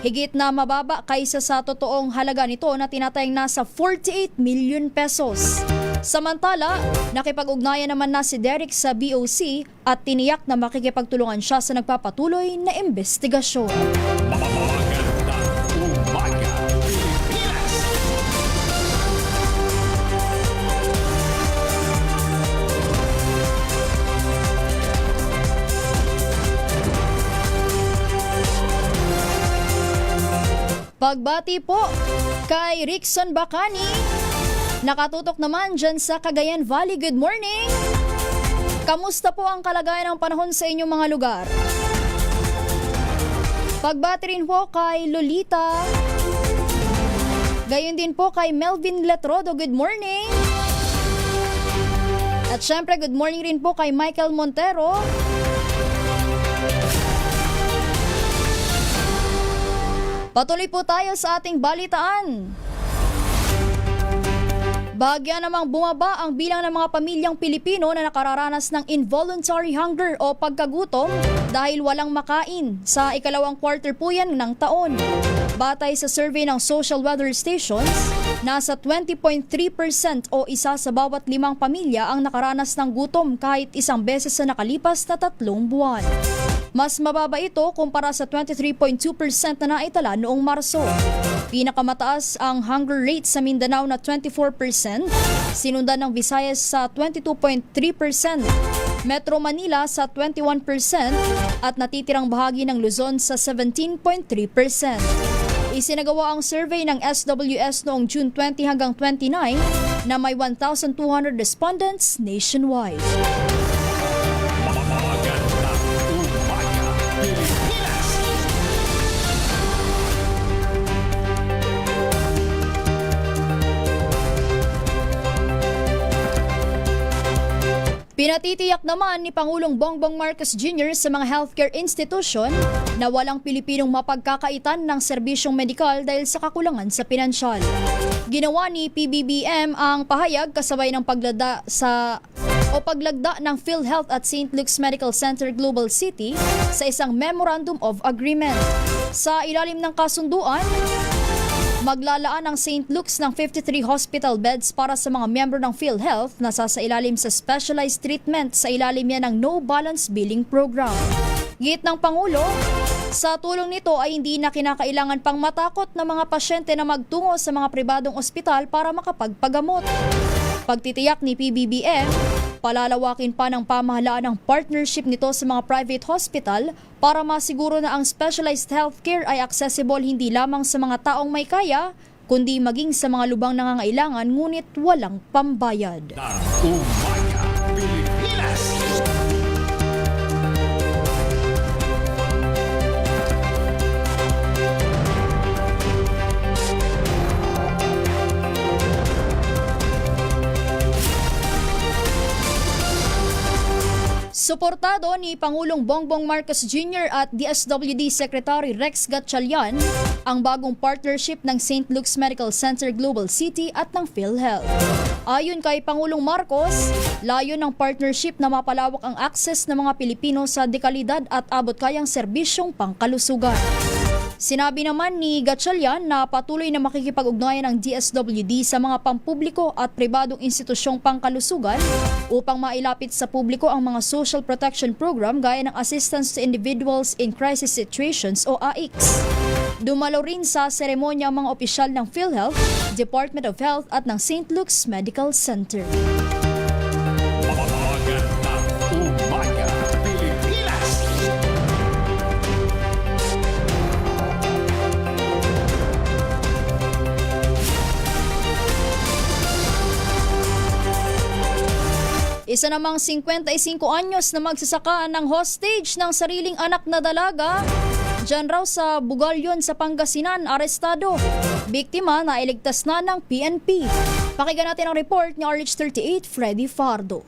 Higit na mababa kaysa sa totoong halaga nito na tinatayang nasa 48 million pesos. Samantala, nakipag-ugnayan naman na si Derek sa BOC at tiniyak na makikipagtulungan siya sa nagpapatuloy na investigasyon. Pagbati po kay Rickson Bacani, nakatutok naman dyan sa Cagayan Valley. Good morning! Kamusta po ang kalagayan ng panahon sa inyong mga lugar? Pagbati rin po kay Lolita, gayon din po kay Melvin Letrodo. Good morning! At syempre good morning rin po kay Michael Montero. Patuloy po tayo sa ating balitaan. Bahagya namang bumaba ang bilang ng mga pamilyang Pilipino na nakararanas ng involuntary hunger o pagkagutom dahil walang makain sa ikalawang quarter po yan ng taon. Batay sa survey ng Social Weather Stations, nasa 20.3% o isa sa bawat 5 pamilya ang nakaranas ng gutom kahit isang beses sa nakalipas na 3 buwan. Mas mababa ito kumpara sa 23.2% na naitala noong Marso. Pinakamataas ang hunger rate sa Mindanao na 24%, sinundan ng Visayas sa 22.3%, Metro Manila sa 21% at natitirang bahagi ng Luzon sa 17.3%. Isinagawa ang survey ng SWS noong June 20 hanggang 29 na may 1,200 respondents nationwide. Pinatitiyak naman ni Pangulong Bongbong Marcos Jr. sa mga healthcare institution na walang Pilipinong mapagkakaitan ng serbisyong medikal dahil sa kakulangan sa pinansyal. Ginawa ni PBBM ang pahayag kasabay ng paglagda ng PhilHealth at St. Luke's Medical Center Global City sa isang Memorandum of Agreement. Sa ilalim ng kasunduan, maglalaan ang St. Luke's ng 53 hospital beds para sa mga miyembro ng PhilHealth na sasailalim sa specialized treatment sa ilalim yan ng No Balance Billing Program. Git ng Pangulo, sa tulong nito ay hindi na kinakailangan pang matakot na mga pasyente na magtungo sa mga pribadong ospital para makapagpagamot. Pagtitiyak ni PBBM, palalawakin pa ng pamahalaan ang partnership nito sa mga private hospital para masiguro na ang specialized healthcare ay accessible hindi lamang sa mga taong may kaya, kundi maging sa mga lubang nangangailangan ngunit walang pambayad. Suportado ni Pangulong Bongbong Marcos Jr. at DSWD Secretary Rex Gatchalian ang bagong partnership ng St. Luke's Medical Center Global City at ng PhilHealth. Ayon kay Pangulong Marcos, layon ng partnership na mapalawak ang access ng mga Pilipino sa dekalidad at abot-kayang serbisyong pangkalusugan. Sinabi naman ni Gatchalian na patuloy na makikipag-ugnayan ang DSWD sa mga pampubliko at pribadong institusyong pangkalusugan upang mailapit sa publiko ang mga social protection program gaya ng Assistance to Individuals in Crisis Situations o AICS. Dumalo rin sa seremonya ang mga opisyal ng PhilHealth, Department of Health at ng St. Luke's Medical Center. Isa namang 55 anyos na magsasaka ng hostage ng sariling anak na dalaga dyan raw sa Bugalyon sa Pangasinan, arestado. Biktima na iligtas na ng PNP. Pakinggan natin ang report ni RH38 Freddy Fardo.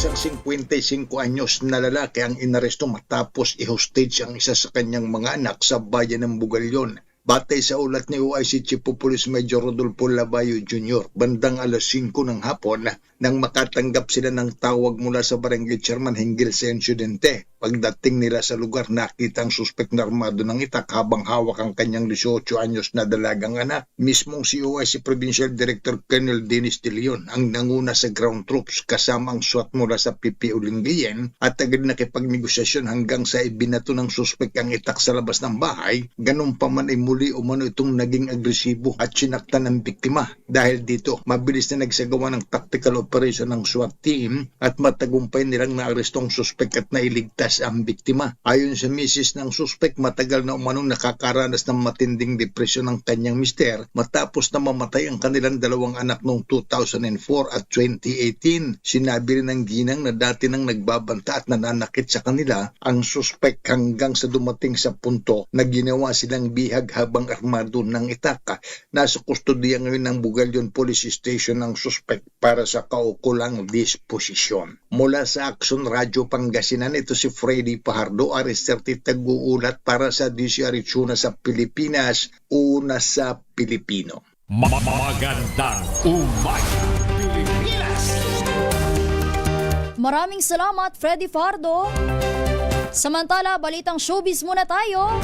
Isang 55 anyos na lalaki ang inaresto matapos i-hostage ang isa sa kanyang mga anak sa bayan ng Bugalyon. Batay sa ulat ni OIC Chief of Police Major Rodolfo Labayo Jr., bandang alas 5 ng hapon nang makatanggap sila ng tawag mula sa barangay chairman hinggil sa insidente. Pagdating nila sa lugar, nakita ang suspect na armado ng itak habang hawak ang kanyang 18 anyos na dalagang anak. Mismong si OIC Provincial Director Colonel Dennis De Leon ang nanguna sa ground troops kasama ang SWAT mula sa PPO Lingayen at agad nakipagnegosasyon hanggang sa ibinato ng suspect ang itak sa labas ng bahay. Ganun pa man ay muli umano itong naging agresibo at sinaktan ng biktima. Dahil dito, mabilis na nagsagawa ng tactical operation ng SWAT team at matagumpay nilang naaresto ang suspect at nailigtas ang biktima. Ayon sa misis ng suspect, matagal na umanong nakakaranas ng matinding depresyon ng kanyang mister matapos na mamatay ang kanilang dalawang anak noong 2004 at 2018. Sinabi rin ng ginang na dati nang nagbabanta at nananakit sa kanila ang suspect hanggang sa dumating sa punto na ginawa silang bihag habang armado ng itak. Nasa kustodiya ngayon ng Bugalyon Police Station ang suspect para sa kaukulang disposisyon. Mula sa Action Radio Pangasinan, ito si Freddy Pajardo, RS30 Tag-uulat para sa DCRH Una sa Pilipinas, una sa Pilipino. Magandang umaga, Pilipinas! Maraming salamat, Freddy Fardo. Samantala, balitang showbiz muna tayo.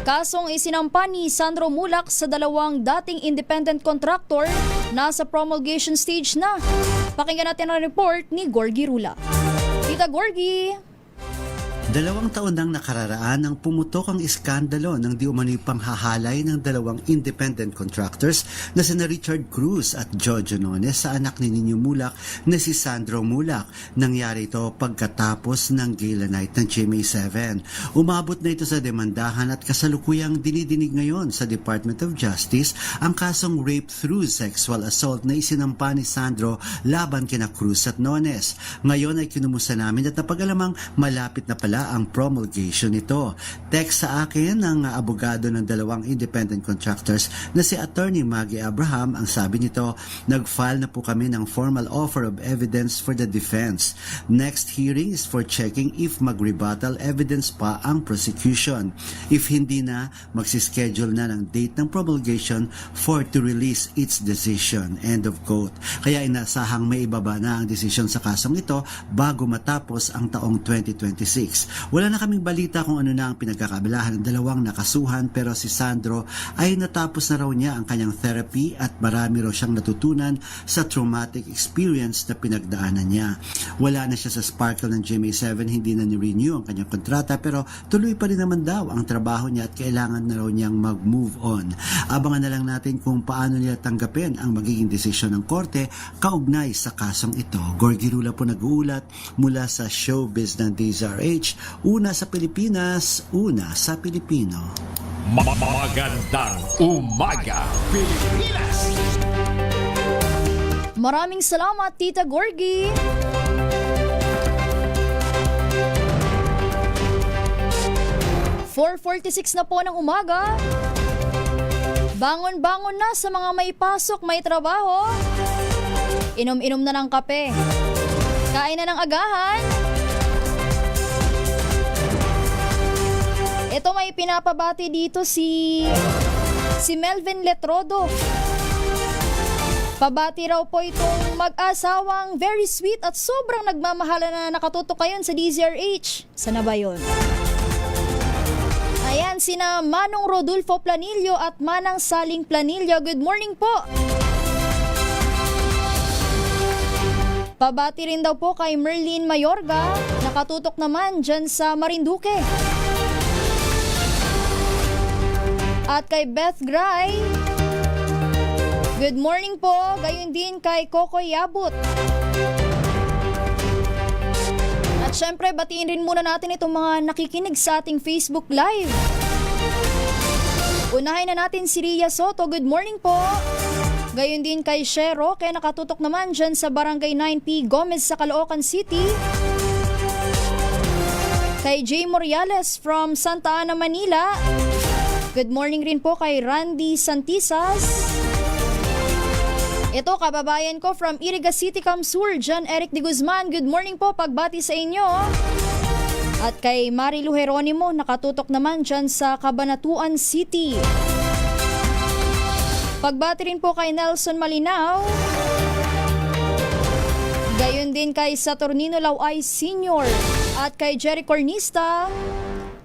Kasong isinampa ni Sandro Mulak sa dalawang dating independent contractor nasa promulgation stage na. Pakinggan natin ang report ni Gorgie Rula. Tita Gorgie! 2 taon nang nakararaan nang pumutok ang iskandalo ng di umano'y panghahalay ng dalawang independent contractors na sina Richard Cruz at Jojo Nones sa anak ni Nino Mulak na si Sandro Mulak. Nangyari ito pagkatapos ng gala night ng GMA7. Umabot na ito sa demandahan at kasalukuyang dinidinig ngayon sa Department of Justice ang kasong rape through sexual assault na isinampa ni Sandro laban kina Cruz at Nones. Ngayon ay kinumusta namin at napag-alamang malapit na pala ang promulgation nito. Text sa akin ng abogado ng dalawang independent contractors na si Attorney Maggie Abraham. Ang sabi nito, nag-file na po kami ng formal offer of evidence for the defense. Next hearing is for checking if mag-rebuttal evidence pa ang prosecution. If hindi na, magsischedule na ng date ng promulgation for to release its decision. End of quote. Kaya inasahang may ibaba na ang desisyon sa kasong ito bago matapos ang taong 2026. Wala na kaming balita kung ano na ang pinagkakabalahan ng dalawang nakasuhan, pero si Sandro ay natapos na raw niya ang kanyang therapy at marami raw siyang natutunan sa traumatic experience na pinagdaanan niya. Wala na siya sa sparkle ng GMA7, hindi na ni-renew ang kanyang kontrata, pero tuloy pa rin naman daw ang trabaho niya at kailangan na raw niyang mag-move on. Abangan na lang natin kung paano nila tanggapin ang magiging desisyon ng korte kaugnay sa kasong ito. Gorgie Rula po nag-uulat mula sa showbiz ng DZRH. Una sa Pilipinas, una sa Pilipino. Magandang umaga, Pilipinas! Maraming salamat, Tita Gorgie. "4:46 na po ng umaga. Bangon-bangon na sa mga may pasok, may trabaho. Inom-inom na ng kape. Kain na ng agahan. Ito may pinapabati dito si Melvin Letrodo. Pabati raw po itong mag-asawang very sweet at sobrang nagmamahala na nakatutok kayon sa DZRH. Sana ba yun? Ayan, sina Manong Rodolfo Planillo at Manang Saling Planillo. Good morning po. Pabati rin daw po kay Merlin Mayorga. Nakatutok naman dyan sa Marinduque. At kay Beth Gray, good morning po. Gayon din kay Coco Yabut. At syempre, batiin rin muna natin itong mga nakikinig sa ating Facebook Live. Unahin na natin si Ria Soto. Good morning po. Gayon din kay Shero, kaya nakatutok naman dyan sa Barangay 9P Gomez sa Caloocan City. Kay Jay Morales from Santa Ana, Manila. Good morning rin po kay Randy Santisas. Ito, kababayan ko from Iriga City, Camsur, John Eric de Guzman. Good morning po, pagbati sa inyo. At kay Marilu Jeronimo, nakatutok naman dyan sa Cabanatuan City. Pagbati rin po kay Nelson Malinaw. Gayon din kay Saturnino Laway Sr. at kay Jerry Cornista.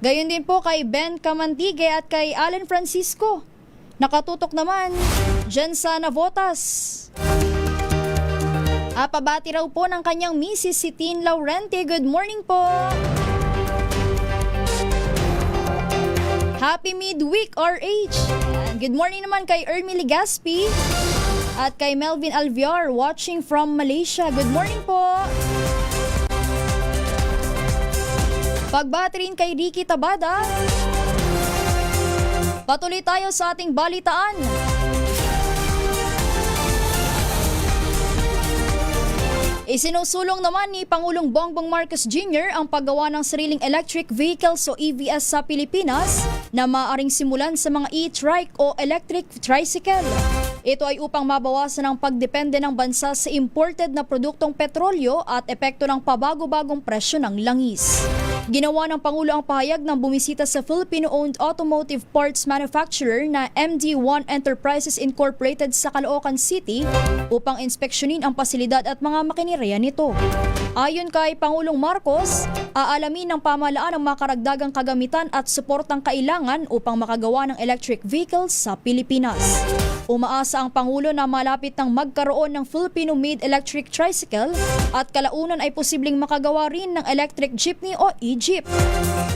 Gayon din po kay Ben Camantigue at kay Allen Francisco. Nakatutok naman dyan sa Navotas. Pabati raw po ng kanyang misis si Tin Laurente. Good morning po. Happy midweek, RH. Good morning naman kay Ermi Legaspi at kay Melvin Alviar watching from Malaysia. Good morning po. Pagbati rin kay Ricky Tabada. Patuloy tayo sa ating balitaan. Isinusulong naman ni Pangulong Bongbong Marcos Jr. ang paggawa ng sariling electric vehicles o EVs sa Pilipinas na maaaring simulan sa mga e-trike o electric tricycle. Ito ay upang mabawasan ang pagdepende ng bansa sa imported na produktong petrolyo at epekto ng pabago-bagong presyo ng langis. Ginawa ng Pangulo ang pahayag ng bumisita sa Filipino-owned automotive parts manufacturer na MD1 Enterprises Incorporated sa Caloocan City upang inspeksyonin ang pasilidad at mga makineriya nito. Ayon kay Pangulong Marcos, aalamin ng pamahalaan ang mga karagdagang kagamitan at suportang kailangan upang makagawa ng electric vehicles sa Pilipinas. Umaasa ang Pangulo na malapit nang magkaroon ng Filipino-made electric tricycle at kalaunan ay posibleng makagawa rin ng electric jeepney o e-jeep.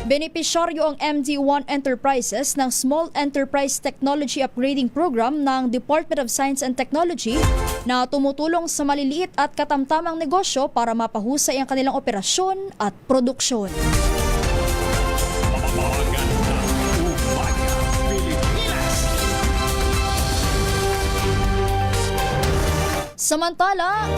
Benepisyaryo ang MD1 Enterprises ng Small Enterprise Technology Upgrading Program ng Department of Science and Technology na tumutulong sa maliliit at katamtamang negosyo para mapahusay ang kanilang operasyon at produksyon. Samantala,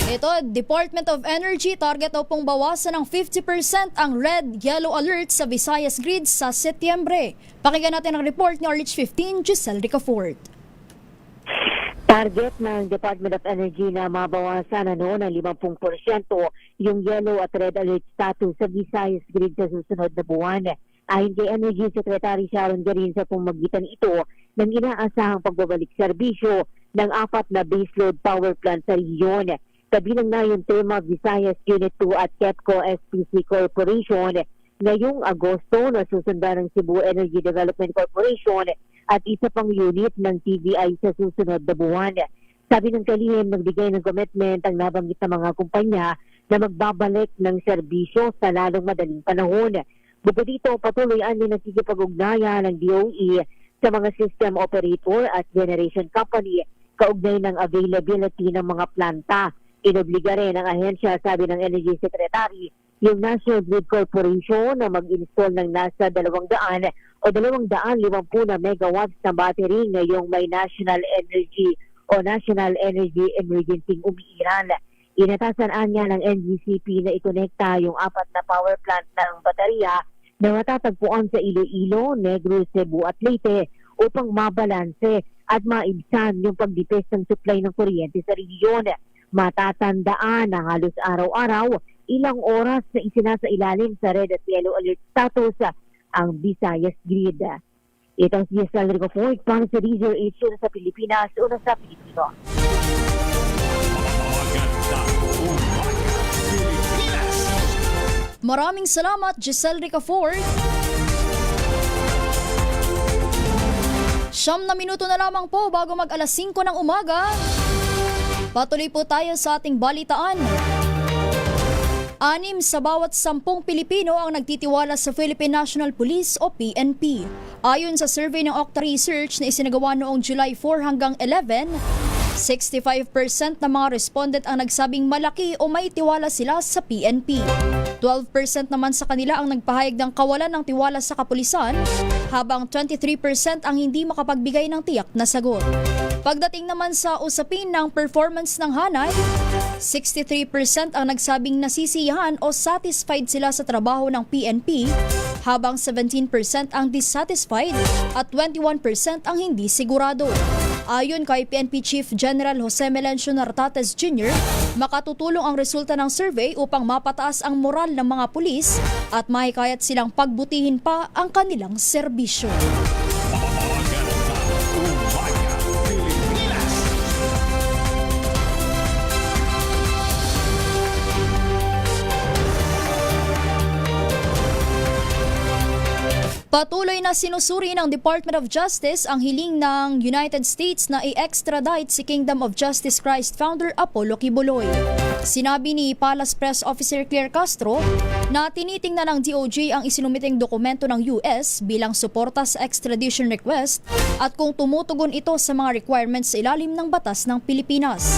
ito, Department of Energy target daw pong bawasan ng 50% ang red, yellow alert sa Visayas grid sa Setyembre. Pakinggan natin ang report ni RH15, Giselle Ricafort. Target ng Department of Energy na mabawasan ng 50% yung yellow at red alert status sa Visayas grid sa susunod na buwan. Ayon kay Energy Secretary Sharon Garin, sa pamamagitan ito ng inaasahang pagbabalik serbisyo ng 4 na baseload power plant sa rehiyon. Kabilang na yung tema Visayas Unit 2 at KEPCO SPC Corporation ngayong Agosto na susundan ng Cebu Energy Development Corporation at isa pang unit ng TVI sa susunod na buwan. Sabi ng kalihim, nagbigay ng commitment ang nabanggit na mga kumpanya na magbabalik ng serbisyo sa lalong madaling panahon. Bukod dito, patuloy ang nakikipag-ugnayan ng DOE sa mga system operator at generation company kaugnay ng availability ng mga planta. Inobliga rin ang ahensya, sabi ng Energy Secretary, yung National Grid Corporation na mag-install ng nasa 200 o 250 na megawatts na battery ngayong may National Energy o National Energy Emergency umiiral. Inatasan niya ng NGCP na ikonekta yung 4 na power plant ng baterya na matatagpuan sa Iloilo, Negros, Cebu at Leyte upang mabalanse at maibsan yung pagdipes ng supply ng kuryente sa rehiyon. Matatandaan na halos araw-araw, ilang oras na isinasailalim sa red at yellow alert status ang Visayas grid. Ito si Giselle Ricafort para sa Reader 8 sa Pilipinas, una sa Pilipino. Maraming salamat, Giselle Ricafort. 9 minuto na lamang po bago mag alas 5 ng umaga. Patuloy po tayo sa ating balitaan. 6 sa bawat 10 Pilipino ang nagtitiwala sa Philippine National Police o PNP. Ayon sa survey ng Okta Research na isinagawa noong July 4 hanggang 11, 65% ng mga respondent ang nagsabing malaki o may tiwala sila sa PNP. 12% naman sa kanila ang nagpahayag ng kawalan ng tiwala sa kapulisan, habang 23% ang hindi makapagbigay ng tiyak na sagot. Pagdating naman sa usapin ng performance ng hanay, 63% ang nagsabing nasisiyahan o satisfied sila sa trabaho ng PNP, habang 17% ang dissatisfied at 21% ang hindi sigurado. Ayon kay PNP Chief General Jose Melencio Nartates Jr., makatutulong ang resulta ng survey upang mapataas ang moral ng mga pulis at mahikayat silang pagbutihin pa ang kanilang serbisyo. Patuloy na sinusuri ng Department of Justice ang hiling ng United States na i-extradite si Kingdom of Justice Christ founder Apollo Quiboloy. Sinabi ni Palace Press Officer Claire Castro na tinitingnan ng DOJ ang isinumiting dokumento ng US bilang suporta sa extradition request at kung tumutugon ito sa mga requirements sa ilalim ng batas ng Pilipinas.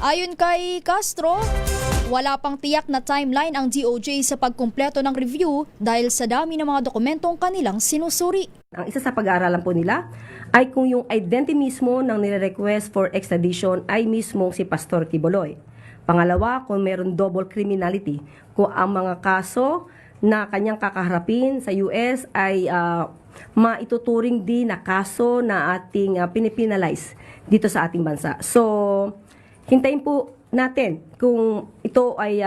Ayon kay Castro, wala pang tiyak na timeline ang DOJ sa pagkumpleto ng review dahil sa dami ng mga dokumentong kanilang sinusuri. Ang isa sa pag-aaralan po nila ay kung yung identity mismo ng nire-request for extradition ay mismo si Pastor Quiboloy. Pangalawa, kung meron double criminality, kung ang mga kaso na kanyang kakaharapin sa US ay maituturing din na kaso na ating pinipinalize dito sa ating bansa. So, hintayin po natin kung ito ay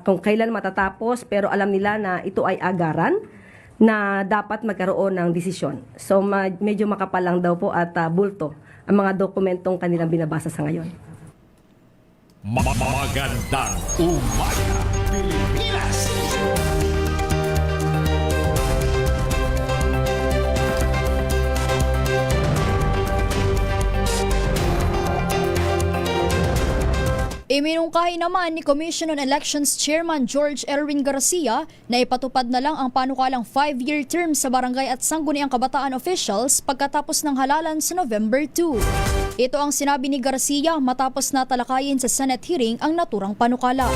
kung kailan matatapos, pero alam nila na ito ay agaran na dapat magkaroon ng desisyon. So medyo makapal lang daw po at bulto ang mga dokumentong kanilang binabasa sa ngayon. Magandang umaga, Pilipinas! Iminungkahi naman ni Commission on Elections Chairman George Erwin Garcia na ipatupad na lang ang panukalang 5-year term sa barangay at sangguniang kabataan officials pagkatapos ng halalan sa November 2. Ito ang sinabi ni Garcia matapos na talakayin sa Senate hearing ang naturang panukala.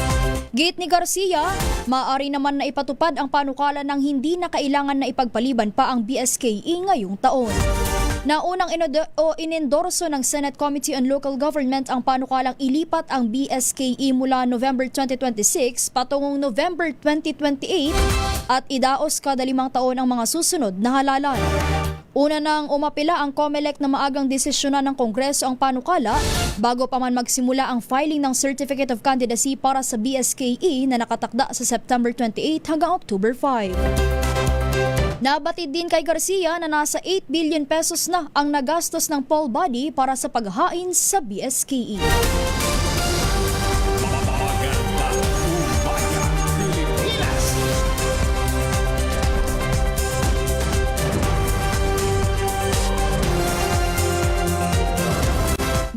Gate ni Garcia, maaari naman na ipatupad ang panukala ng hindi na kailangan na ipagpaliban pa ang BSKE ngayong taon. Naunang inendorso ng Senate Committee on Local Government ang panukalang ilipat ang BSKE mula November 2026 patungong November 2028 at idaos kada 5 taon ang mga susunod na halalan. Una nang umapila ang COMELEC na maagang desisyonan ng Kongreso ang panukala bago pa man magsimula ang filing ng Certificate of Candidacy para sa BSKE na nakatakda sa September 28 hanggang October 5. Nabatid din kay Garcia na nasa 8 billion pesos na ang nagastos ng poll body para sa paghahain sa BSKE.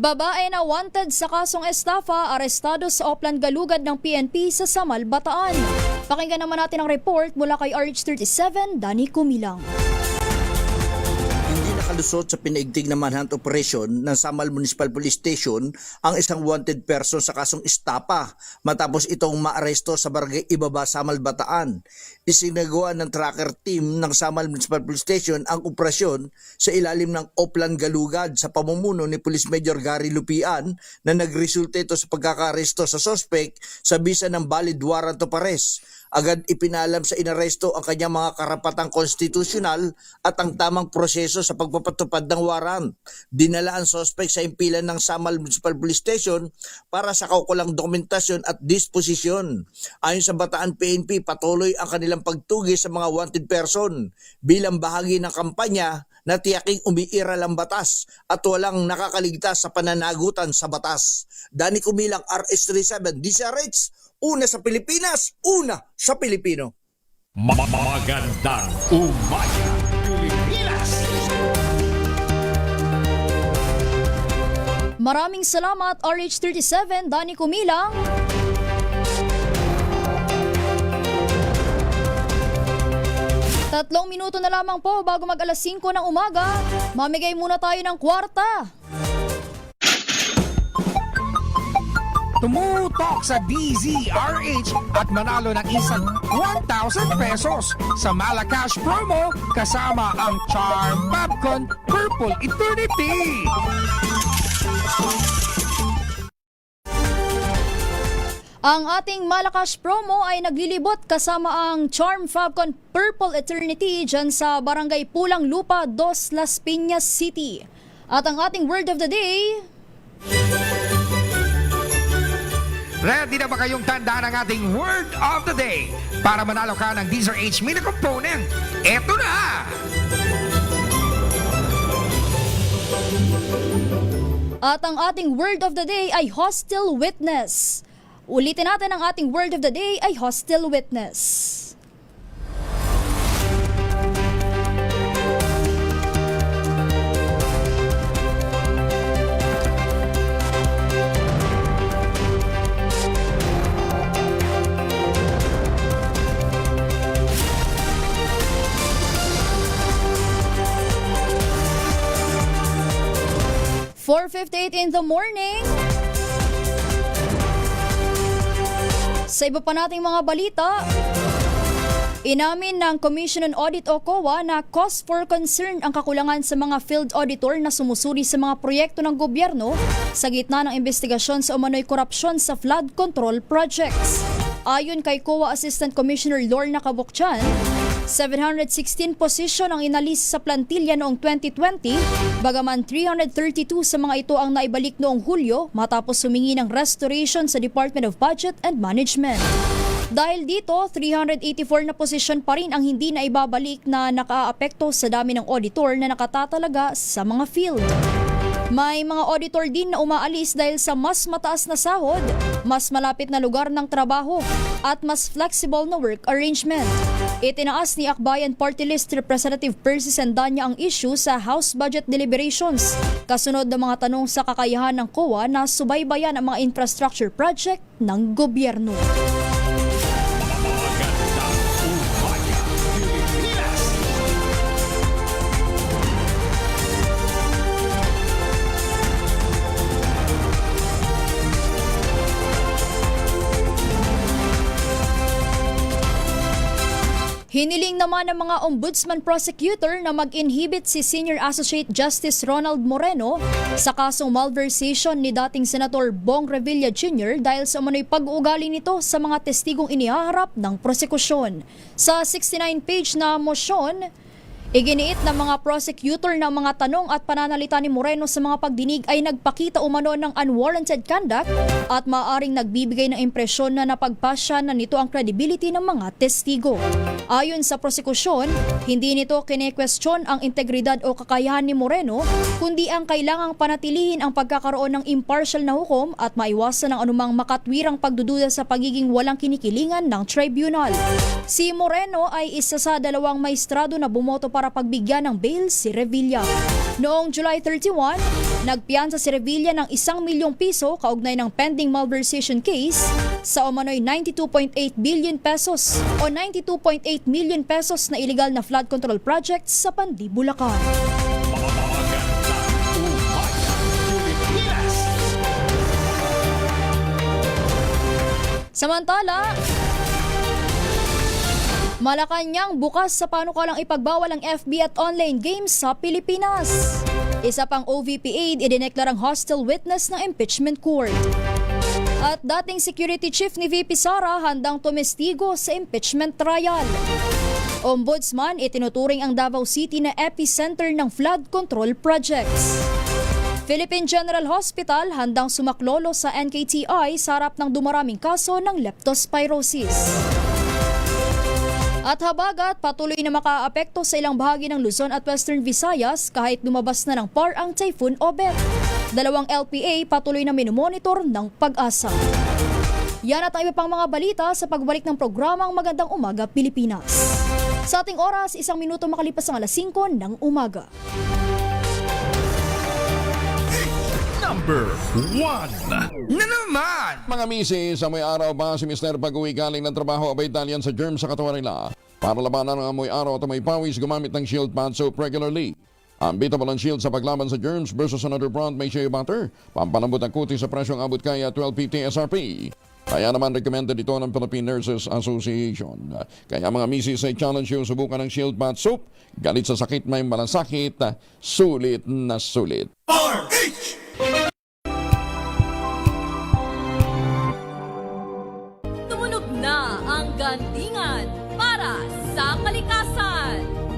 Babae na wanted sa kasong estafa, arestado sa Oplan Galugad ng PNP sa Samal, Bataan. Pakinggan naman natin ang report mula kay RH37, Danny Kumilang. Nakalusot sa pinaigting na manhunt operation ng Samal Municipal Police Station ang isang wanted person sa kasong estapa matapos itong maaresto sa barangay Ibaba, Samal, Bataan. Isinagawa ng tracker team ng Samal Municipal Police Station ang operasyon sa ilalim ng Oplan Galugad sa pamumuno ni Police Major Gary Lupian na nagresulta ito sa pagkakaresto sa suspect sa bisa ng valid warrant of arrest. Agad ipinalam sa inaresto ang kanyang mga karapatang konstitusyonal at ang tamang proseso sa pagpapatupad ng warrant. Dinala ang suspect sa impilan ng Samal Municipal Police Station para sa kaukulang dokumentasyon at disposisyon. Ayon sa Bataan PNP, patuloy ang kanilang pagtugi sa mga wanted person bilang bahagi ng kampanya na tiyaking umiiral ang batas at walang nakakaligtas sa pananagutan sa batas. Danny Kumilang, RS37, DCRH, una sa Pilipinas, una sa Pilipino. Magandang umaga, Pilipinas! Maraming salamat, RH37, Danny Kumilang. Tatlong minuto na lamang po bago mag alas 5 ng umaga. Mamigay muna tayo ng kwarta. Tumutok sa DZRH at manalo ng isang 1,000 pesos sa Malacash promo kasama ang Charm Popcorn Purple Eternity. Ang ating Malakas promo ay naglilibot kasama ang Charm Falcon Purple Eternity dyan sa Barangay Pulang Lupa, 2 Las Piñas City. At ang ating word of the day... Ready na ba kayong tandaan ang ating word of the day para manalo ka ng Deezer H Mini Component? Eto na! At ang ating word of the day ay hostile witness. Ulitin natin, ang ating word of the day ay hostile witness. .58 in the morning. Sa iba pa nating mga balita, inamin ng Commission on Audit o COA na cause for concern ang kakulangan sa mga field auditor na sumusuri sa mga proyekto ng gobyerno sa gitna ng investigasyon sa umano'y korupsyon sa flood control projects. Ayon kay COA Assistant Commissioner Lorna Cabochan, 716 posisyon ang inalis sa plantilla noong 2020, bagaman 332 sa mga ito ang naibalik noong Hulyo matapos humingi ng restoration sa Department of Budget and Management. Dahil dito, 384 na posisyon pa rin ang hindi na ibabalik na nakaapekto sa dami ng auditor na nakatatalaga sa mga field. May mga auditor din na umaalis dahil sa mas mataas na sahod, mas malapit na lugar ng trabaho, at mas flexible na work arrangement. Itinaas ni Akbayan Party List Representative Percy Sandanya ang issue sa House Budget Deliberations, kasunod ng mga tanong sa kakayahan ng COA na subaybayan ang mga infrastructure project ng gobyerno. Hiniling naman ng mga ombudsman prosecutor na mag-inhibit si Senior Associate Justice Ronald Moreno sa kasong malversation ni dating Senator Bong Revilla Jr. dahil sa umano'y pag-uugali nito sa mga testigong inihaharap ng prosekusyon. Sa 69-page na motion, iginiit ng mga prosecutor na mga tanong at pananalita ni Moreno sa mga pagdinig ay nagpakita umano ng unwarranted conduct at maaaring nagbibigay ng impresyon na napagpasya na nito ang credibility ng mga testigo. Ayon sa prosekusyon, hindi nito kine-question ang integridad o kakayahan ni Moreno, kundi ang kailangang panatilihin ang pagkakaroon ng impartial na hukom at maiwasan ang anumang makatwirang pagdududa sa pagiging walang kinikilingan ng tribunal. Si Moreno ay isa sa 2 maestrado na bumoto para pagbigyan ng bail si Revilla. Noong July 31, nagpiyansa si Revilla ng 1 milyong piso kaugnay ng pending malversation case sa umano'y 92.8 billion pesos o 92.8 million pesos na illegal na flood control project sa Pandi, Bulacan. Samantala, Malacanang bukas sa panukalang ipagbawal ang FB at online games sa Pilipinas. Isa pang OVP aide idineklarang hostile witness ng impeachment court. At dating security chief ni VP Sara handang tumestigo sa impeachment trial. Ombudsman itinuturing ang Davao City na epicenter ng flood control projects. Philippine General Hospital handang sumaklolo sa NKTI sa harap ng dumaraming kaso ng leptospirosis. At habagat, patuloy na makaapekto sa ilang bahagi ng Luzon at Western Visayas kahit lumabas na ng PAR ang Typhoon Obet. 2 LPA patuloy na minomonitor ng Pag-asa. Yan at ang iba pang mga balita sa pagbalik ng programang Magandang Umaga Pilipinas. Sa ating oras, 1 minuto makalipas ang 5:00 ng umaga. Number 1 na naman! Mga misis, sa amoy araw ba si Mr. pag-uwi galing ng trabaho abay talyan sa germ sa katawan nila? Para labanan ang amoy araw at amoy pawis, gumamit ng Shield Pad Soap regularly. Ang Beatable Shield sa paglaban sa germs versus another brand may shea butter. Pampalambot ang kutis sa presyong abot kaya 12.50 SRP. Kaya naman recommended ito ng Philippine Nurses Association. Kaya mga misis ay challenge yung subukan ng Shield Pad Soap. Galit sa sakit may malasakit, sulit na sulit.